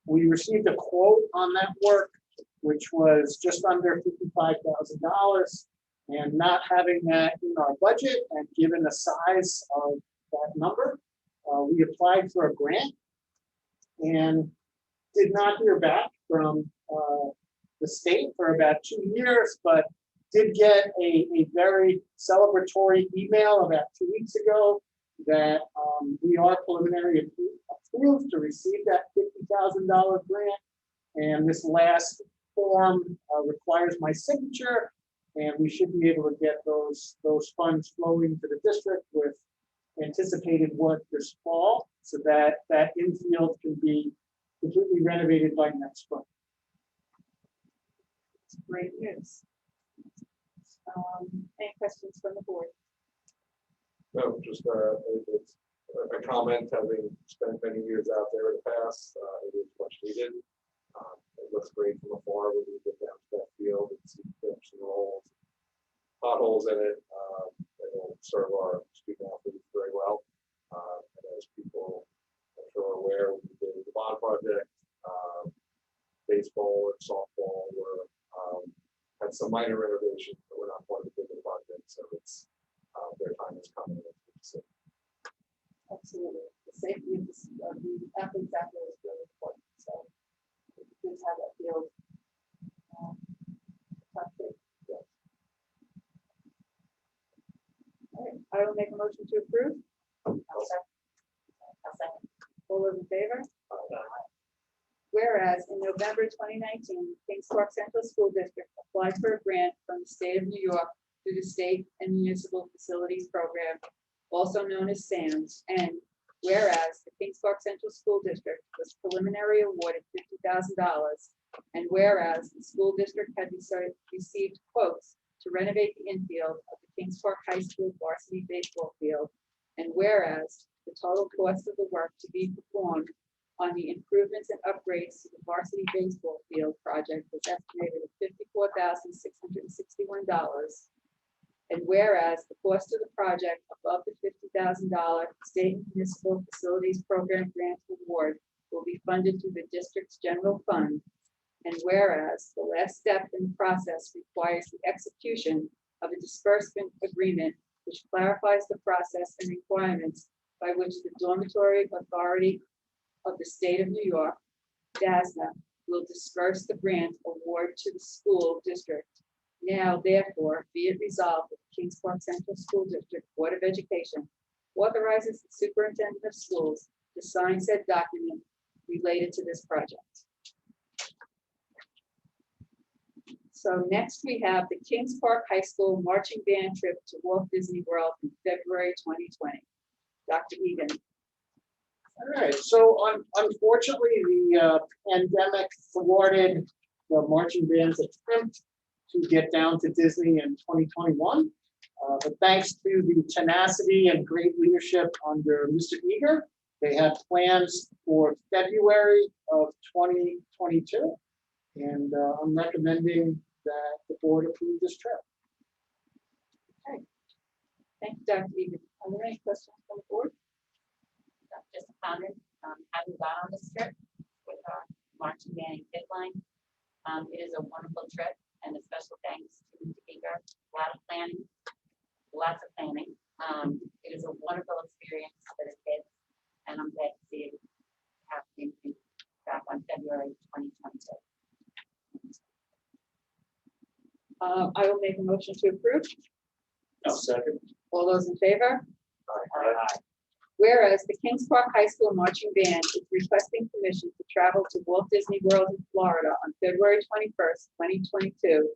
We received a quote on that work, which was just under $55,000. And not having that in our budget and given the size of that number, we applied for a grant and did not hear back from the state for about 2 years, but did get a very celebratory email about 2 weeks ago that we are preliminary approved to receive that $50,000 grant. And this last form requires my signature, and we should be able to get those funds flowing to the district with anticipated work this fall, so that that infield can be completely renovated by next spring. It's great news. Any questions from the board? No, just it's a comment, having spent many years out there in the past, it is much needed. It looks great from afar when you get down to that field and see dips and rolls, potholes in it. It will serve our student athletes very well. And as people I'm sure are aware, we did the bond project, baseball and softball were had some minor renovations, but we're not part of the bigger project, so it's their time is coming. Absolutely. The safety of the athletes out there is really important. So it's good to have that field. Yes. All right, I will make a motion to approve. I'll second. All those in favor? Whereas in November 2019, Kings Park Central School District applied for a grant from the state of New York through the State and Municipal Facilities Program, also known as SAMS, and whereas the Kings Park Central School District was preliminary awarded $50,000, and whereas the school district had received quotes to renovate the infield of the Kings Park High School varsity baseball field, and whereas the total cost of the work to be performed on the improvements and upgrades to the varsity baseball field project was estimated at $54,661. And whereas the cost of the project above the $50,000 State and Municipal Facilities Program grant award will be funded through the district's general fund. And whereas the last step in the process requires the execution of a disbursement agreement which clarifies the process and requirements by which the Dormitory Authority of the State of New York, DASNA, will disperse the grant award to the school district. Now, therefore, be it resolved that the Kings Park Central School District Board of Education authorizes the superintendent of schools to sign said document related to this project. So next we have the Kings Park High School marching band trip to Walt Disney World in February 2020. Dr. Egan. All right, so unfortunately, the pandemic thwarted the marching band's attempt to get down to Disney in 2021. But thanks to the tenacity and great leadership under Mr. Egan, they have plans for February of 2022. And I'm recommending that the board approve this trip. Okay. Thank you, Dr. Egan. Are there any questions from the board? Just a comment, having gone on this trip with our marching band and kit line, it is a wonderful trip, and a special thanks to Mr. Egan. A lot of planning, lots of planning. It is a wonderful experience for the kids, and I'm glad to see it happening back on February 2022. I will make a motion to approve. I'll second. All those in favor? Aye. Whereas the Kings Park High School Marching Band is requesting permission to travel to Walt Disney World in Florida on February 21st, 2022,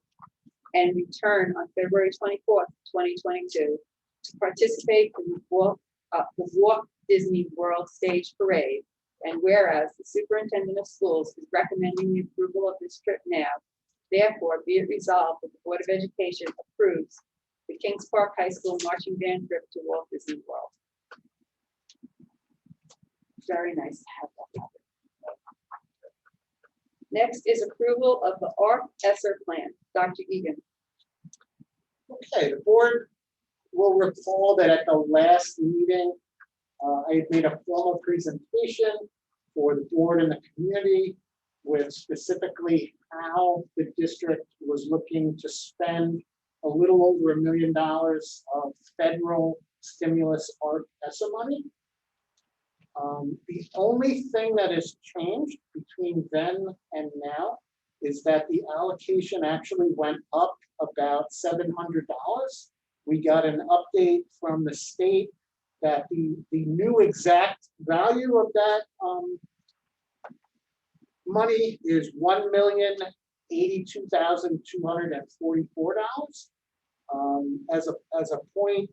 and return on February 24th, 2022, to participate in the Walt Disney World Stage Parade. And whereas the Superintendent of Schools is recommending the approval of this trip now, therefore be it resolved that the Board of Education approves the Kings Park High School Marching Band trip to Walt Disney World. Very nice to have that happen. Next is approval of the ARC ESSER plan. Dr. Egan. Okay, the board will recall that at the last meeting, I had made a formal presentation for the board and the community with specifically how the district was looking to spend a little over $1 million of federal stimulus ARC ESSER money. The only thing that has changed between then and now is that the allocation actually went up about $700. We got an update from the state that the new exact value of that money is $1,082,244. As a point,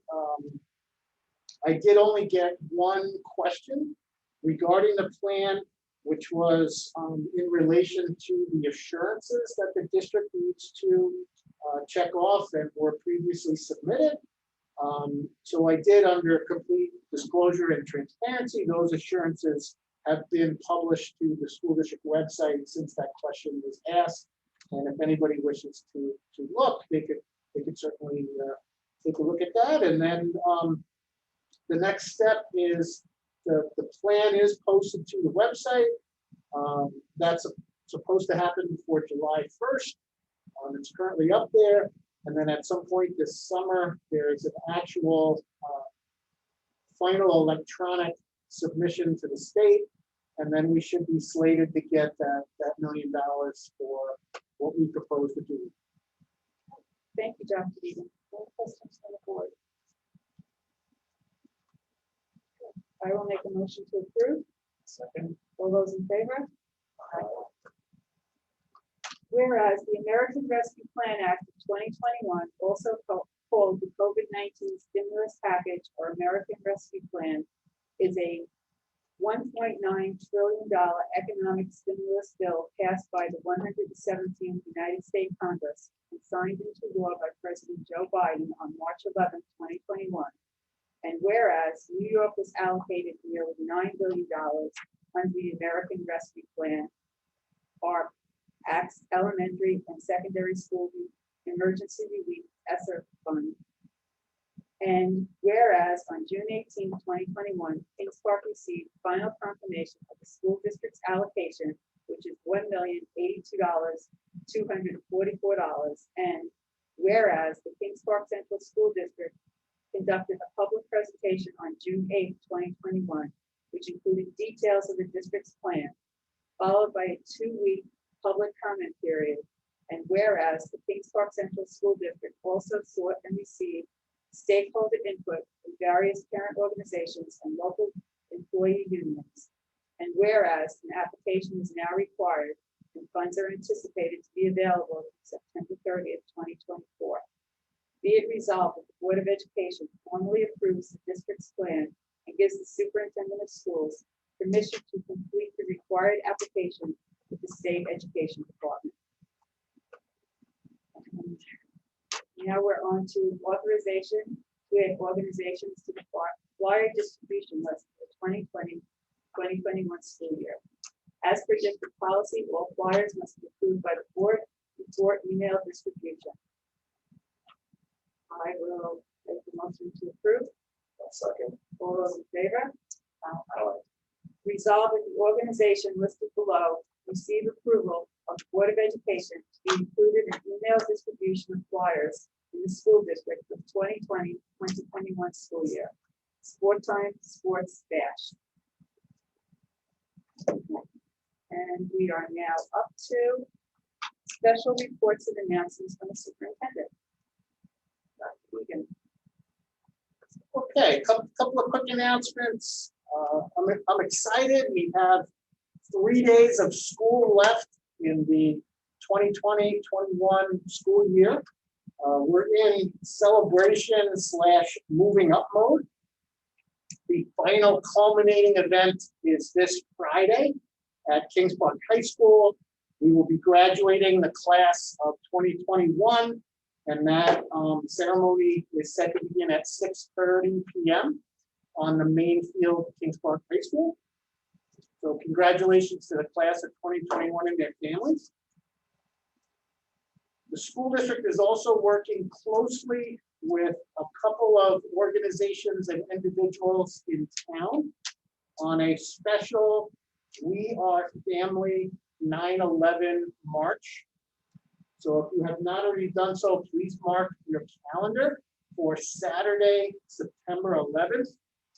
I did only get one question regarding the plan, which was in relation to the assurances that the district needs to check off that were previously submitted. So I did, under complete disclosure and transparency, those assurances have been published to the school district website since that question was asked. And if anybody wishes to look, they could certainly take a look at that. And then the next step is the plan is posted to the website. That's supposed to happen before July 1st. It's currently up there. And then at some point this summer, there is an actual final electronic submission to the state. And then we should be slated to get that $1 million for what we propose to do. Thank you, Dr. Egan. Any questions from the board? I will make a motion to approve. Second. All those in favor? Whereas the American Rescue Plan Act of 2021, also called the COVID-19 Stimulus Package or American Rescue Plan, is a $1.9 trillion economic stimulus bill passed by the 117th United States Congress and signed into law by President Joe Biden on March 11, 2021. And whereas New York was allocated nearly $9 billion under the American Rescue Plan, our Elementary and Secondary School Emergency Relief ESSER Fund. And whereas on June 18, 2021, Kings Park received final confirmation of the school district's allocation, which is $1,082,244. And whereas the Kings Park Central School District conducted a public presentation on June 8, 2021, which included details of the district's plan, followed by a 2-week public comment period. And whereas the Kings Park Central School District also sought and received stakeholder input from various parent organizations and local employee unions. And whereas an application is now required and funds are anticipated to be available September 30th, 2024. Be it resolved that the Board of Education formally approves the district's plan and gives the superintendent of schools permission to complete the required application with the state education department. And now we're on to authorization to add organizations to the flyer distribution list for the 2020-2021 school year. As per district policy, all flyers must be approved by the board before email distribution. I will make the motion to approve. Second. All those in favor? Aye. Resolved that the organization listed below receive approval of the Board of Education to be included in email distribution of flyers in the school district for the 2020-2021 school year. Sport time, sports dash. And we are now up to special reports and announcements from the superintendent. Dr. Egan. Okay, couple of quick announcements. I'm excited. We have 3 days of school left in the 2020-21 school year. We're in celebration / moving up mode. The final culminating event is this Friday at Kings Park High School. We will be graduating the class of 2021, and that ceremony is set to begin at 6:30 p.m. on the main field of Kings Park High School. So congratulations to the class of 2021 and their families. The school district is also working closely with a couple of organizations and individuals in town on a special We Are Family 9/11 march. So if you have not already done so, please mark your calendar for Saturday, September 11th.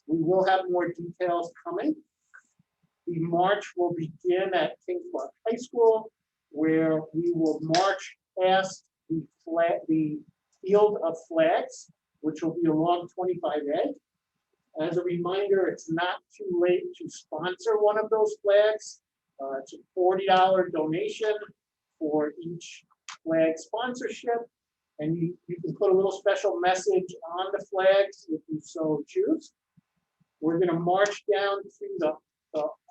We will have more details coming. The march will begin at Kings Park High School, where we will march past the field of flags, which will be along 25A. As a reminder, it's not too late to sponsor one of those flags. It's a $40 donation for each flag sponsorship, and you can put a little special message on the flags if you so choose. We're going to march down to the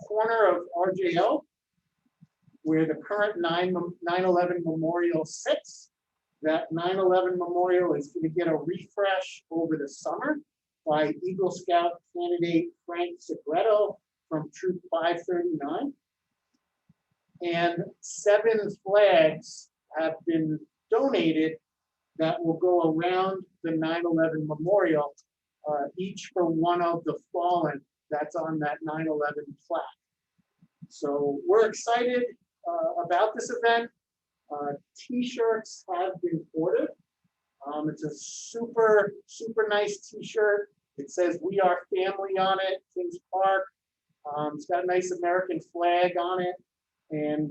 corner of RJO, where the current 9/11 memorial sits. That 9/11 memorial is going to get a refresh over the summer by Eagle Scout candidate Frank Segreto from Troop 539. And 7 flags have been donated that will go around the 9/11 memorial, each for one of the fallen that's on that 9/11 plaque. So we're excited about this event. T-shirts have been ordered. It's a super nice T-shirt. It says "We Are Family" on it, Kings Park. It's got a nice American flag on it. And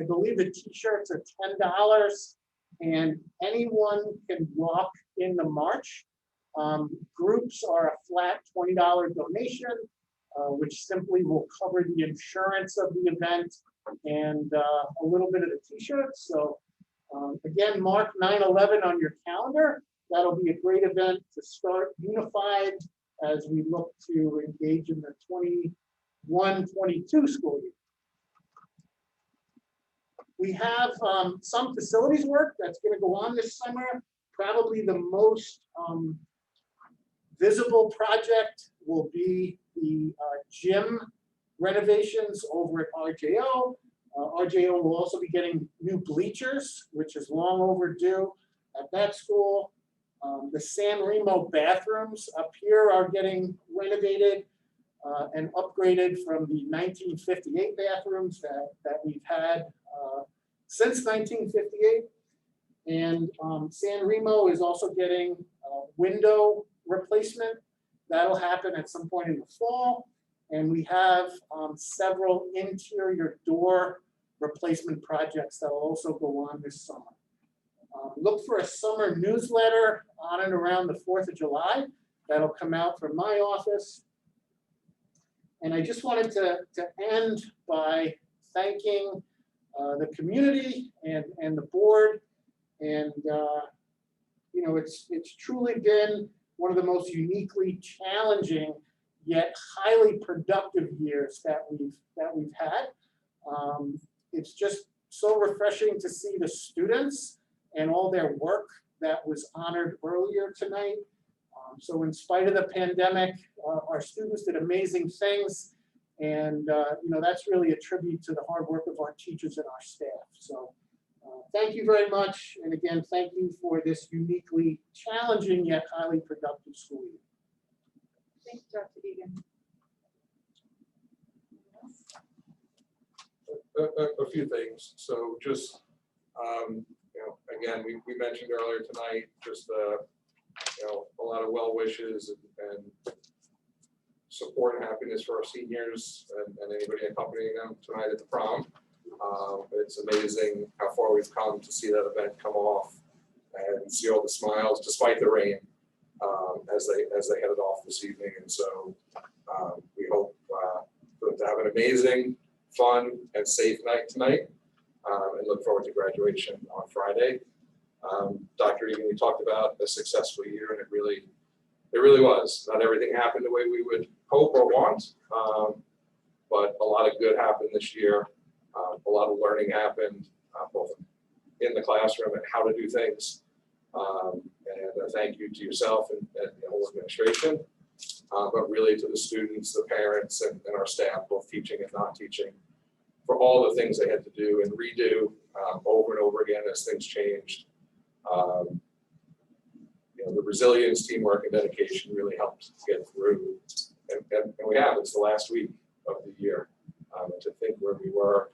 I believe the T-shirts are $10, and anyone can walk in the march. Groups are a flat $20 donation, which simply will cover the insurance of the event and a little bit of the T-shirts. So again, mark 9/11 on your calendar. That'll be a great event to start unified as we look to engage in the 21-22 school year. We have some facilities work that's going to go on this summer. Probably the most visible project will be the gym renovations over at RJO. RJO will also be getting new bleachers, which is long overdue at that school. The San Remo bathrooms up here are getting renovated and upgraded from the 1958 bathrooms that we've had since 1958. And San Remo is also getting window replacement. That'll happen at some point in the fall. And we have several interior door replacement projects that will also go on this summer. Look for a summer newsletter on and around the 4th of July. That'll come out from my office. And I just wanted to end by thanking the community and the board. And you know, it's truly been one of the most uniquely challenging yet highly productive years that we've had. It's just so refreshing to see the students and all their work that was honored earlier tonight. So in spite of the pandemic, our students did amazing things. And you know, that's really a tribute to the hard work of our teachers and our staff. So thank you very much. And again, thank you for this uniquely challenging yet highly productive school year. Thanks, Dr. Egan. A few things. So just, you know, again, we mentioned earlier tonight, just, you know, a lot of well wishes and support and happiness for our seniors and anybody accompanying them tonight at the prom. It's amazing how far we've come to see that event come off and see all the smiles despite the rain as they headed off this evening. And so we hope for them to have an amazing, fun, and safe night tonight, and look forward to graduation on Friday. Dr. Egan, we talked about a successful year, and it really was. Not everything happened the way we would hope or want, but a lot of good happened this year. A lot of learning happened, both in the classroom and how to do things. And thank you to yourself and the whole administration, but really to the students, the parents, and our staff, both teaching and not teaching, for all the things they had to do and redo over and over again as things changed. You know, the resilience, teamwork, and dedication really helped get through. And we have. It's the last week of the year. To think where we were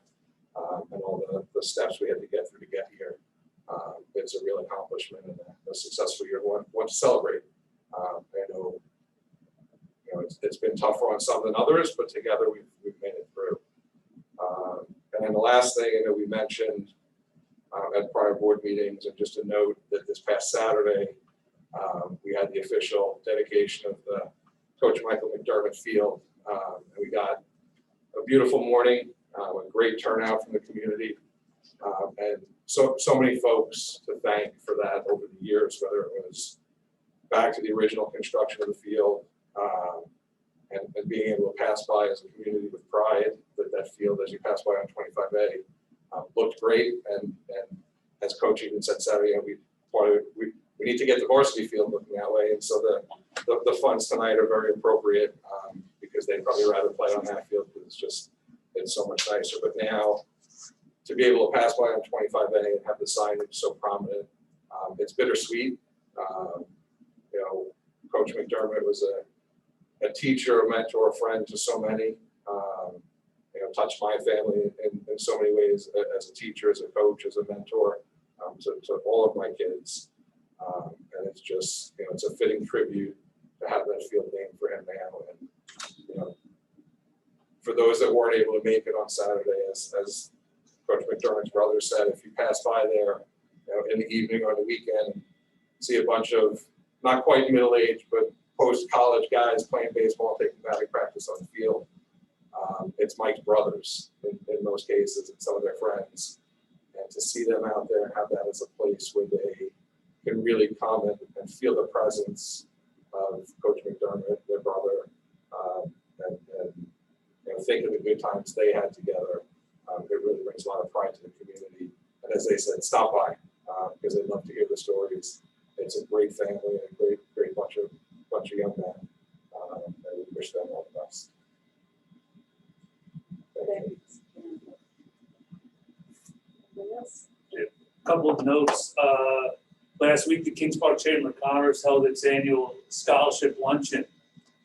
and all the steps we had to get through to get here. It's a real accomplishment and a successful year, one to celebrate. I know, you know, it's been tougher on some than others, but together we've made it through. And then the last thing I know we mentioned at prior board meetings, and just a note that this past Saturday, we had the official dedication of the Coach Michael Mcdermott Field. And we got a beautiful morning, a great turnout from the community, and so many folks to thank for that over the years, whether it was back to the original construction of the field, and being able to pass by as a community with pride that field as you pass by on 25A looked great. And as Coach even said Saturday, we need to get the varsity field looking that way. And so the funds tonight are very appropriate because they'd probably rather play on that field because it's so much nicer. But now to be able to pass by on 25A and have the signage so prominent, it's bittersweet. You know, Coach Mcdermott was a teacher, a mentor, a friend to so many. You know, touched my family in so many ways as a teacher, as a coach, as a mentor to all of my kids. And it's just, you know, it's a fitting tribute to have that field named for him now. And, you know, for those that weren't able to make it on Saturday, as Coach McDermott's brother said, if you pass by there, you know, in the evening or the weekend, see a bunch of not quite middle-aged, but post-college guys playing baseball, taking batting practice on the field. It's Mike's brothers in most cases and some of their friends. And to see them out there and have that as a place where they can really come and feel the presence of Coach McDermott, their brother, and you know, think of the good times they had together. It really brings a lot of pride to the community. And as they said, stop by because they'd love to hear the stories. It's a great family and a great bunch of young men. And we wish them all the best. A couple of notes. Last week, the Kings Park Chamber of Commerce held its annual scholarship luncheon,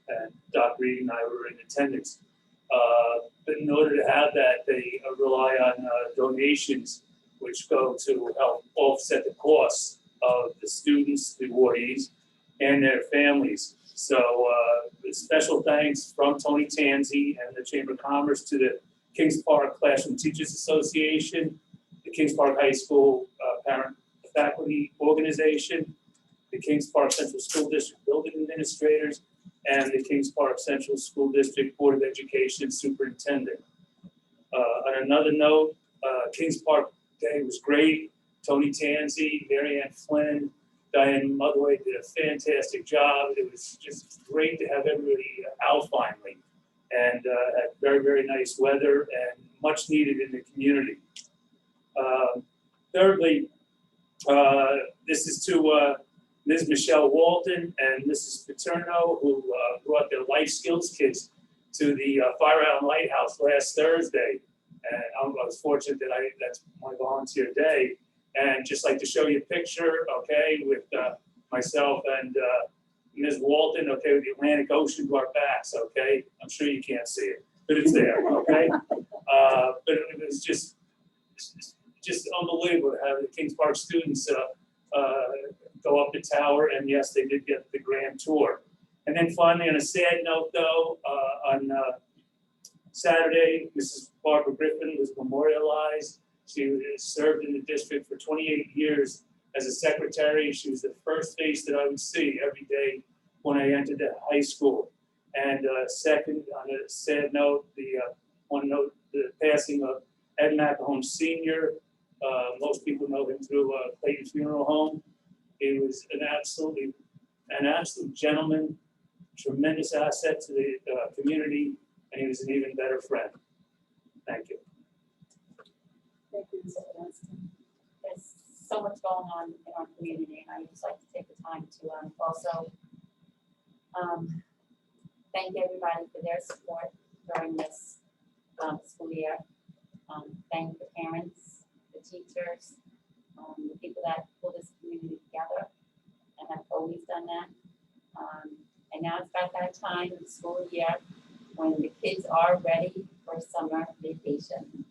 and Dr. Reed and I were in attendance. But in order to have that, they rely on donations, which go to help offset the costs of the students, the awardees, and their families. So special thanks from Tony Tanzi and the Chamber of Commerce to the Kings Park Classroom Teachers Association, the Kings Park High School Parent Faculty Organization, the Kings Park Central School District Building Administrators, and the Kings Park Central School District Board of Education Superintendent. On another note, Kings Park Day was great. Tony Tanzi, Mary Ann Flynn, Diane Motherway did a fantastic job. It was just great to have everybody out finally, and had very, very nice weather and much needed in the community. Thirdly, this is to Ms. Michelle Walton and Mrs. Paterno, who brought their life skills kits to the Fire Island Lighthouse last Thursday. And I was fortunate that that's my volunteer day. And just like to show you a picture, okay, with myself and Ms. Walton, okay, with the Atlantic Ocean to our backs, okay. I'm sure you can't see it, but it's there, okay. But it was just unbelievable to have the Kings Park students go up the tower, and yes, they did get the grand tour. And then finally, on a sad note though, on Saturday, Mrs. Barbara Griffin was memorialized. She served in the district for 28 years as a secretary. She was the first face that I would see every day when I entered the high school. And second, on a sad note, the passing of Ed McElhone Sr. Most people know him through Clayton Funeral Home. He was an absolute gentleman, tremendous asset to the community, and he was an even better friend. Thank you. Thank you, Mr. Johnston. There's so much going on in our community, and I would just like to take the time to also thank everybody for their support during this school year. Thank the parents, the teachers, the people that pull this community together and have always done that. And now it's about that time in the school year when the kids are ready for summer vacation.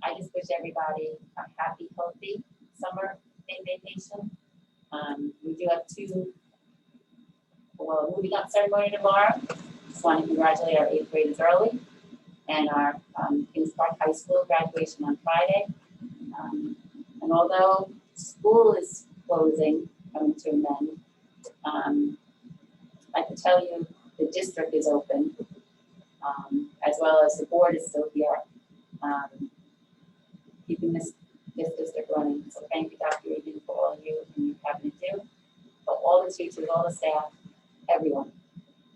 I just wish everybody a happy, healthy summer vacation. We do have a moving up ceremony tomorrow. Just want to congratulate our 8th graders early, and our Kings Park High School graduation on Friday. And although school is closing, coming to an end, I can tell you the district is open, as well as the board is still here, keeping this district running. So thank you, Dr. Egan, for all you and you having to do, but all the teachers, all the staff, everyone.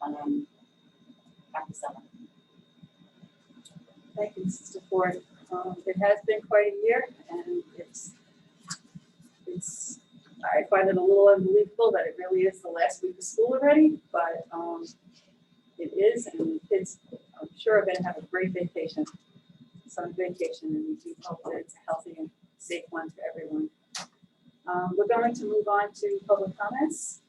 Happy summer. Thank you, Sister Ford. It has been quite a year, and I find it a little unbelievable that it really is the last week of school already, but it is, and kids, I'm sure, are going to have a great vacation, summer vacation, and we do hope that it's a healthy and safe one for everyone. We're going to move on to public comments.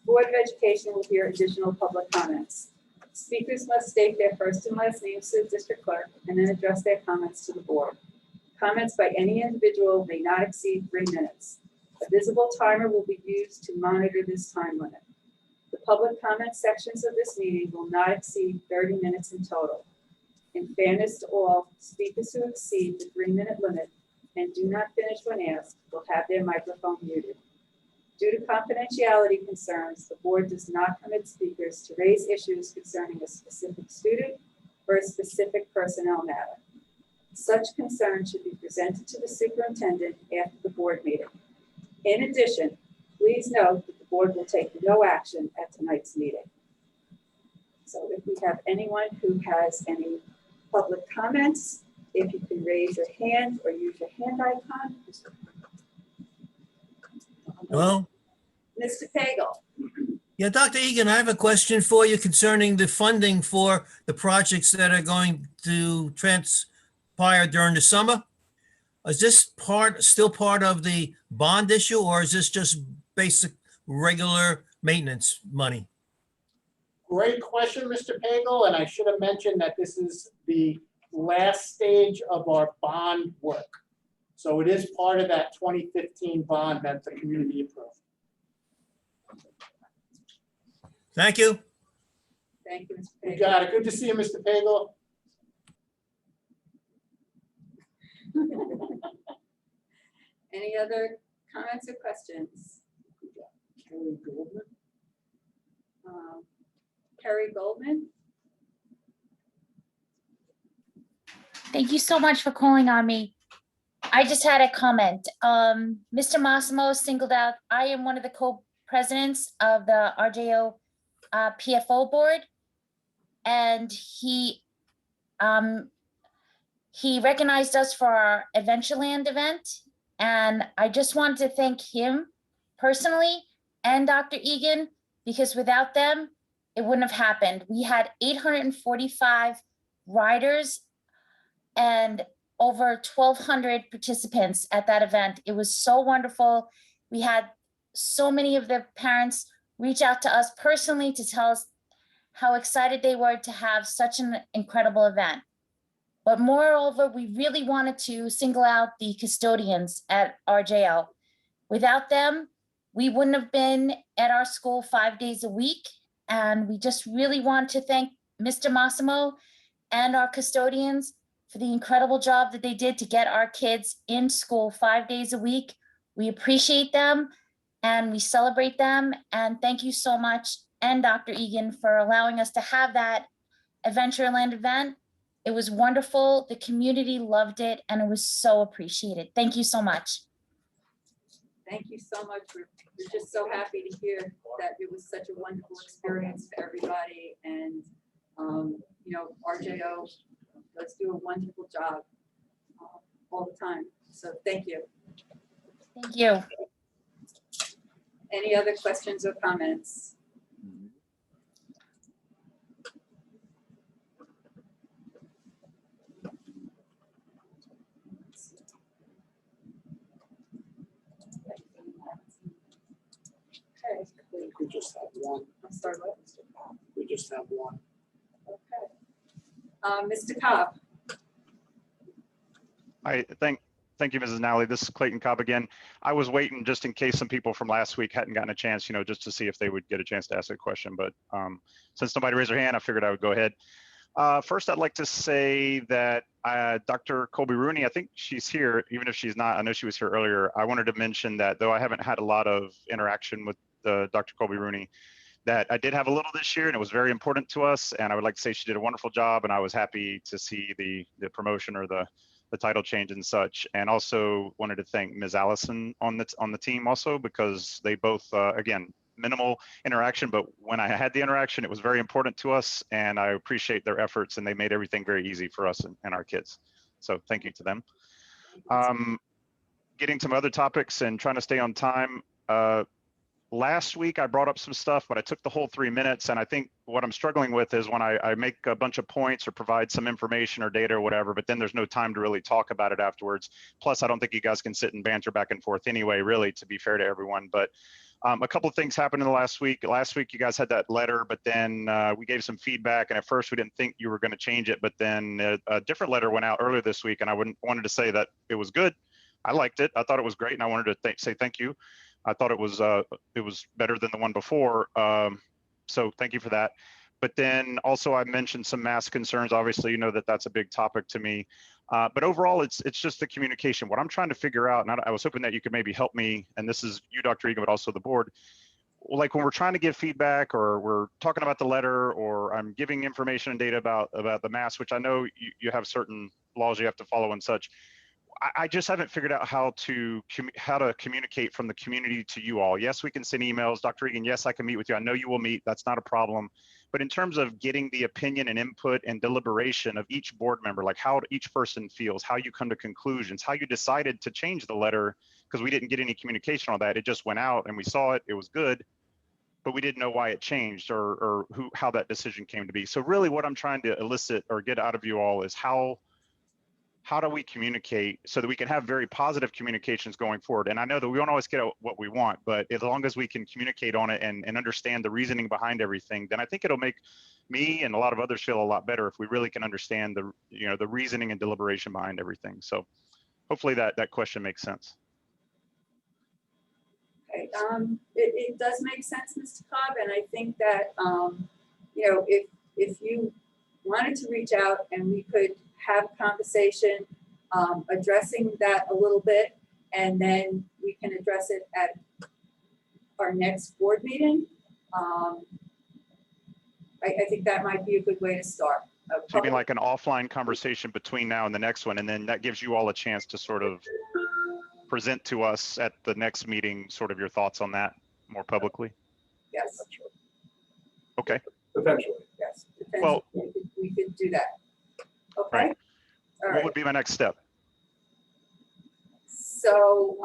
Board of Education will hear additional public comments. Speakers must state their first and last names to the district clerk and then address their comments to the board. Comments by any individual may not exceed 3 minutes. A visible timer will be used to monitor this time limit. The public comment sections of this meeting will not exceed 30 minutes in total. In fairness to all, speakers who exceed the 3-minute limit and do not finish when asked will have their microphone muted. Due to confidentiality concerns, the board does not permit speakers to raise issues concerning a specific student or a specific personnel matter. Such concerns should be presented to the superintendent after the board meeting. In addition, please note that the board will take no action at tonight's meeting. So if we have anyone who has any public comments, if you can raise your hand or use your hand icon. Hello? Mr. Pagel. Yeah, Dr. Egan, I have a question for you concerning the funding for the projects that are going to transpire during the summer. Is this still part of the bond issue, or is this just basic regular maintenance money? Great question, Mr. Pagel, and I should have mentioned that this is the last stage of our bond work. So it is part of that 2015 bond that the community approved. Thank you. Thank you, Mr. You Pagel. got it. Good to see you, Mr. Pagel. Any other comments or questions? Kerry Goldman. Kerry Goldman? Thank you so much for calling on me. I just had a comment. Mr. Massimo singled out, I am one of the co-presidents of the RJO PFO board. And he recognized us for our Adventureland event. And I just wanted to thank him personally and Dr. Egan, because without them, it wouldn't have happened. We had 845 riders and over 1,200 participants at that event. It was so wonderful. We had so many of the parents reach out to us personally to tell us how excited they were to have such an incredible event. But moreover, we really wanted to single out the custodians at RJL. Without them, we wouldn't have been at our school 5 days a week. And we just really want to thank Mr. Massimo and our custodians for the incredible job that they did to get our kids in school 5 days a week. We appreciate them and we celebrate them. And thank you so much, and Dr. Egan, for allowing us to have that Adventureland event. It was wonderful. The community loved it and it was so appreciated. Thank you so much. Thank you so much. We're just so happy to hear that it was such a wonderful experience for everybody. And, you know, RJO does do a wonderful job all the time. So thank you. Thank you. Any other questions or comments? Okay. We just have one. I'm sorry, what? We just have one. Okay. Mr. Cobb. Thank you, Mrs. Nally. This is Clayton Cobb again. I was waiting just in case some people from last week hadn't gotten a chance, you know, just to see if they would get a chance to ask a question. But since nobody raised their hand, I figured I would go ahead. First, I'd like to say that Dr. Colby Rooney, I think she's here, even if she's not, I know she was here earlier. I wanted to mention that though I haven't had a lot of interaction with Dr. Colby Rooney, that I did have a little this year and it was very important to us. And I would like to say she did a wonderful job and I was happy to see the promotion or the title change and such. And also wanted to thank Ms. Allison on the team also, because they both, again, minimal interaction, but when I had the interaction, it was very important to us and I appreciate their efforts and they made everything very easy for us and our kids. So thank you to them. Getting to some other topics and trying to stay on time. Last week I brought up some stuff, but I took the whole 3 minutes. And I think what I'm struggling with is when I make a bunch of points or provide some information or data or whatever, but then there's no time to really talk about it afterwards. Plus, I don't think you guys can sit and banter back and forth anyway, really, to be fair to everyone. But a couple of things happened in the last week. Last week, you guys had that letter, but then we gave some feedback. And at first we didn't think you were going to change it, but then a different letter went out earlier this week. And I wanted to say that it was good. I liked it. I thought it was great. And I wanted to say thank you. I thought it was better than the one before. So thank you for that. But then also I mentioned some mask concerns. Obviously, you know that that's a big topic to me. But overall, it's just the communication. What I'm trying to figure out, and I was hoping that you could maybe help me, and this is you, Dr. Egan, but also the board. Like when we're trying to give feedback or we're talking about the letter or I'm giving information and data about the mask, which I know you have certain laws you have to follow and such. I just haven't figured out how to communicate from the community to you all. Yes, we can send emails. Dr. Egan, yes, I can meet with you. I know you will meet. That's not a problem. But in terms of getting the opinion and input and deliberation of each board member, like how each person feels, how you come to conclusions, how you decided to change the letter, because we didn't get any communication on that. It just went out and we saw it. It was good, but we didn't know why it changed or how that decision came to be. So really what I'm trying to elicit or get out of you all is how do we communicate so that we can have very positive communications going forward? And I know that we don't always get what we want, but as long as we can communicate on it and understand the reasoning behind everything, then I think it'll make me and a lot of others feel a lot better if we really can understand the reasoning and deliberation behind everything. So hopefully that question makes sense. Okay, it does make sense, Mr. Cobb, and I think that, you know, if if you wanted to reach out and we could have a conversation addressing that a little bit, and then we can address it at our next board meeting. I think that might be a good way to start. So you mean like an offline conversation between now and the next one, and then that gives you all a chance to sort of present to us at the next meeting, sort of your thoughts on that more publicly? Yes. Okay. Potentially. Yes. Well, we could do that. Okay. Right. All What right. would be my next step? So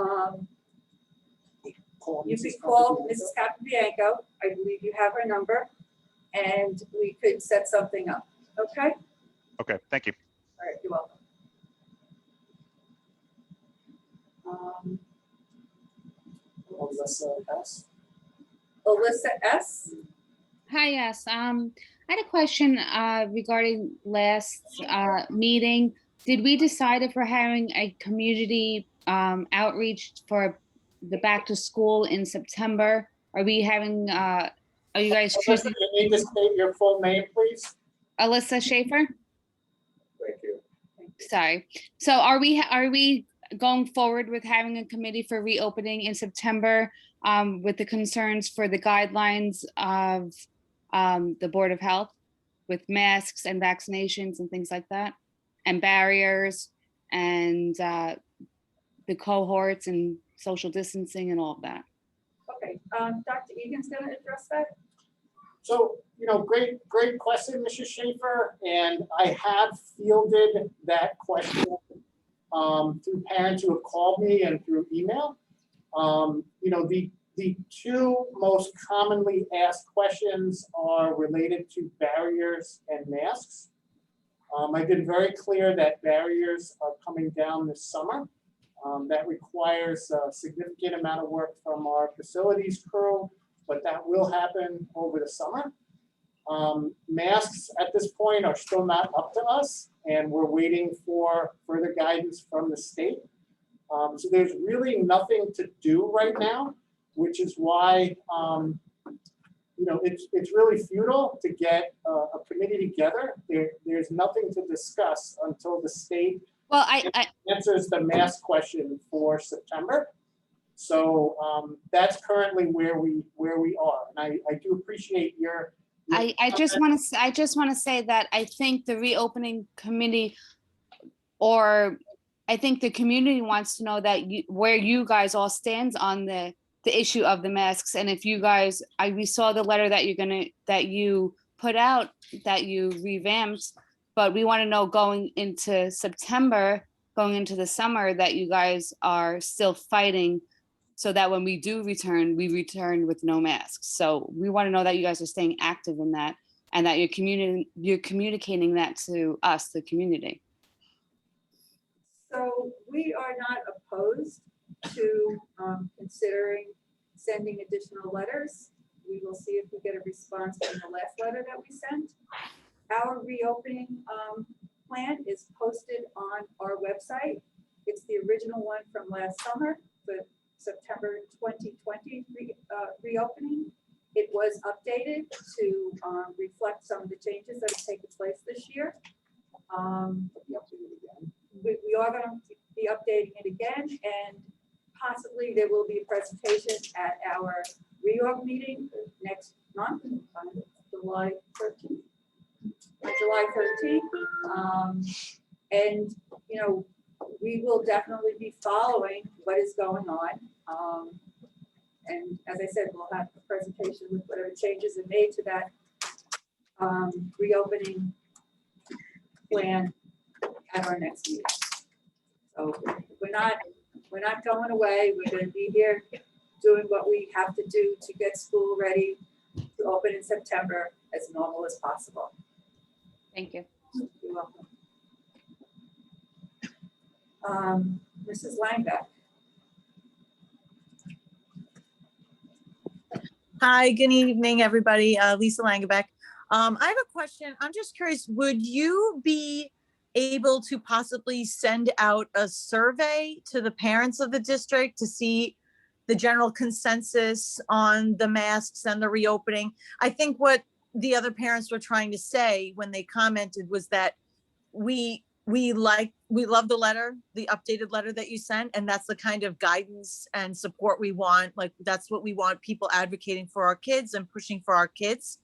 you could call Mrs. Capabianco. I believe you have her number, and we could set something up. Okay. Okay, thank you. All right. You're welcome. Alyssa S. Alyssa S. Hi, yes. I had a question regarding last meeting. Did we decide if we're having a community outreach for the back to school in September? Are we having, are you guys choosing? You need to state your full name, please. Alyssa Schaefer? Thank you. Sorry. So are we going forward with having a committee for reopening in September with the concerns for the guidelines of the Board of Health with masks and vaccinations and things like that, and barriers and the cohorts and social distancing and all of that? Okay. Dr. Egan's going to address that. So, great question, Mrs. Schaefer. And I have fielded that question through parents who have called me and through email. The two most commonly asked questions are related to barriers and masks. I've been very clear that barriers are coming down this summer. That requires a significant amount of work from our facilities crew, but that will happen over the summer. Masks at this point are still not up to us, and we're waiting for further guidance from the state. So there's really nothing to do right now, which is why it's really futile to get a committee together. There's nothing to discuss until the state answers the mask question for September. So that's currently where we are, and I do appreciate your. I just want to say that I think the reopening committee, or I think the community wants to know that where you guys all stands on the issue of the masks, and if you guys, we saw the letter that you put out, that you revamped, but we want to know going into September, going into the summer, that you guys are still fighting, so that when we do return, we return with no masks. So we want to know that you guys are staying active in that, and that you're communicating that to us, the community. So we are not opposed to considering sending additional letters. We will see if we get a response from the last letter that we sent. Our reopening plan is posted on our website. It's the original one from last summer, the September 2020 reopening. It was updated to reflect some of the changes that have taken place this year. We are going to be updating it again, and possibly there will be a presentation at our reorg meeting next month on July 13th. July 13th. And, we will definitely be following what is going on. And as I said, we'll have a presentation with whatever changes are made to that reopening plan at our next meeting. So we're not going away. We're going to be here doing what we have to do to get school ready to open in September as normal as possible. Thank you. You're welcome. Mrs. Langbeck. Hi, good evening, everybody. Lisa Langebeck. I have a question. I'm just curious, would you be able to possibly send out a survey to the parents of the district to see the general consensus on the masks and the reopening? I think what the other parents were trying to say when they commented was that we love the letter, the updated letter that you sent, and that's the kind of guidance and support we want. Like, that's what we want, people advocating for our kids and pushing for our kids.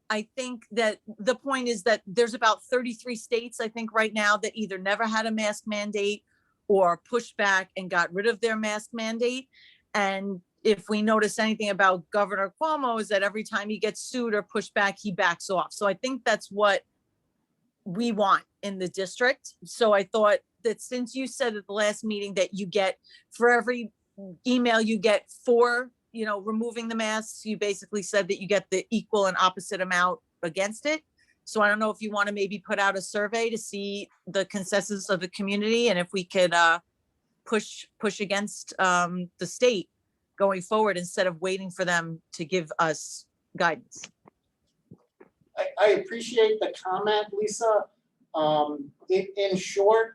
I think that the point is that there's about 33 states, I think right now, that either never had a mask mandate or pushed back and got rid of their mask mandate. And if we notice anything about Governor Cuomo, is that every time he gets sued or pushed back, he backs off. So I think that's what we want in the district. So I thought that since you said at the last meeting that you get, for every email you get for, you know, removing the masks, you basically said that you get the equal and opposite amount against it. So I don't know if you want to maybe put out a survey to see the consensus of the community, and if we could push against the state going forward instead of waiting for them to give us guidance. I appreciate the comment, Lisa. In short,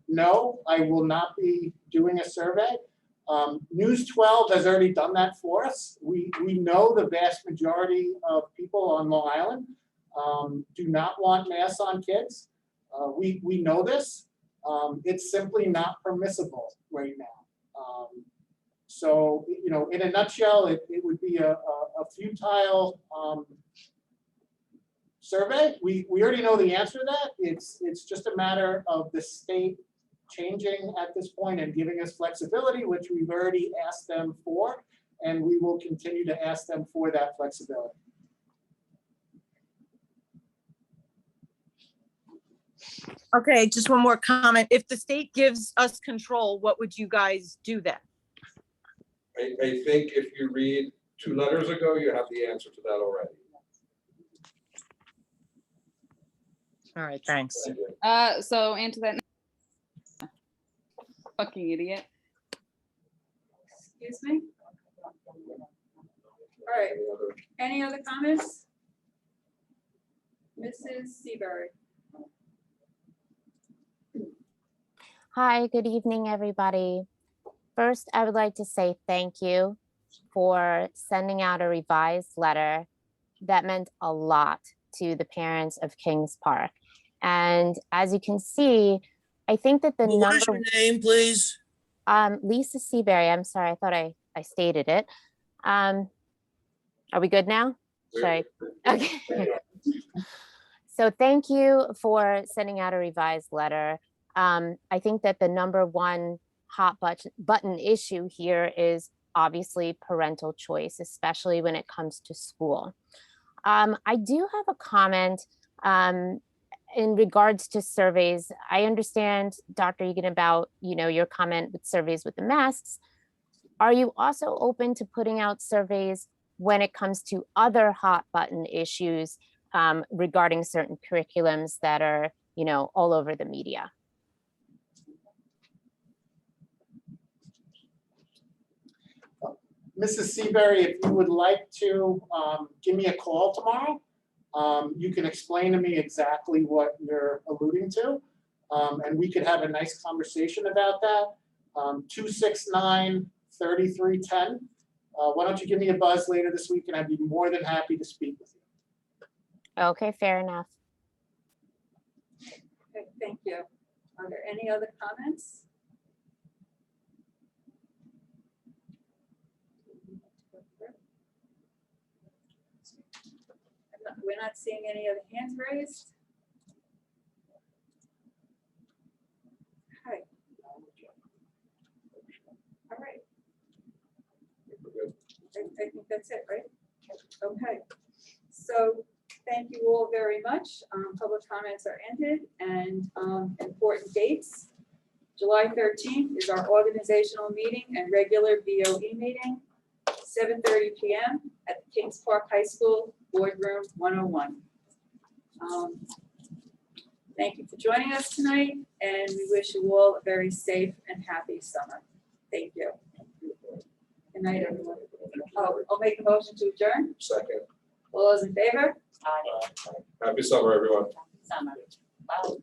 no, I will not be doing a survey. News 12 has already done that for us. We know the vast majority of people on Long Island do not want masks on kids. We know this. It's simply not permissible right now. So, you know, in a nutshell, it would be a futile survey. We already know the answer to that. It's just a matter of the state changing at this point and giving us flexibility, which we've already asked them for, and we will continue to ask them for that flexibility. Okay, just one more comment. If the state gives us control, what would you guys do then? I think if you read 2 letters ago, you have the answer to that already. All right, thanks. So answer that. Fucking idiot. Excuse me? All right, any other comments? Mrs. Seabury. Hi, good evening, everybody. First, I would like to say thank you for sending out a revised letter that meant a lot to the parents of Kings Park. And as you can see, I think that the What is your name, please? Lisa Seabury. I'm sorry, I thought I stated it. Are we good now? Okay. So thank you for sending out a revised letter. I think that the #1 hot button issue here is obviously parental choice, especially when it comes to school. I do have a comment in regards to surveys. I understand, Dr. Egan, about your comment with surveys with the masks. Are you also open to putting out surveys when it comes to other hot button issues regarding certain curriculums that are all over the media? Mrs. Seabury, if you would like to give me a call tomorrow, you can explain to me exactly what you're alluding to, and we could have a nice conversation about that. 269-3310. Why don't you give me a buzz later this week, and I'd be more than happy to speak with you. Okay, fair enough. Okay, thank you. Are there any other comments? We're not seeing any other hands raised. Okay. All right. I think that's it, right? Okay. So thank you all very much. Public comments are ended, and important dates. July 13th is our organizational meeting and regular BOE meeting, 7:30 p.m. at the Kings Park High School, Boardroom 101. Thank you for joining us tonight, and we wish you all a very safe and happy summer. Thank you. Good night, everyone. Oh, I'll make a motion to adjourn. Second. All those in favor? Aye. Happy summer, everyone. Summer. Wow.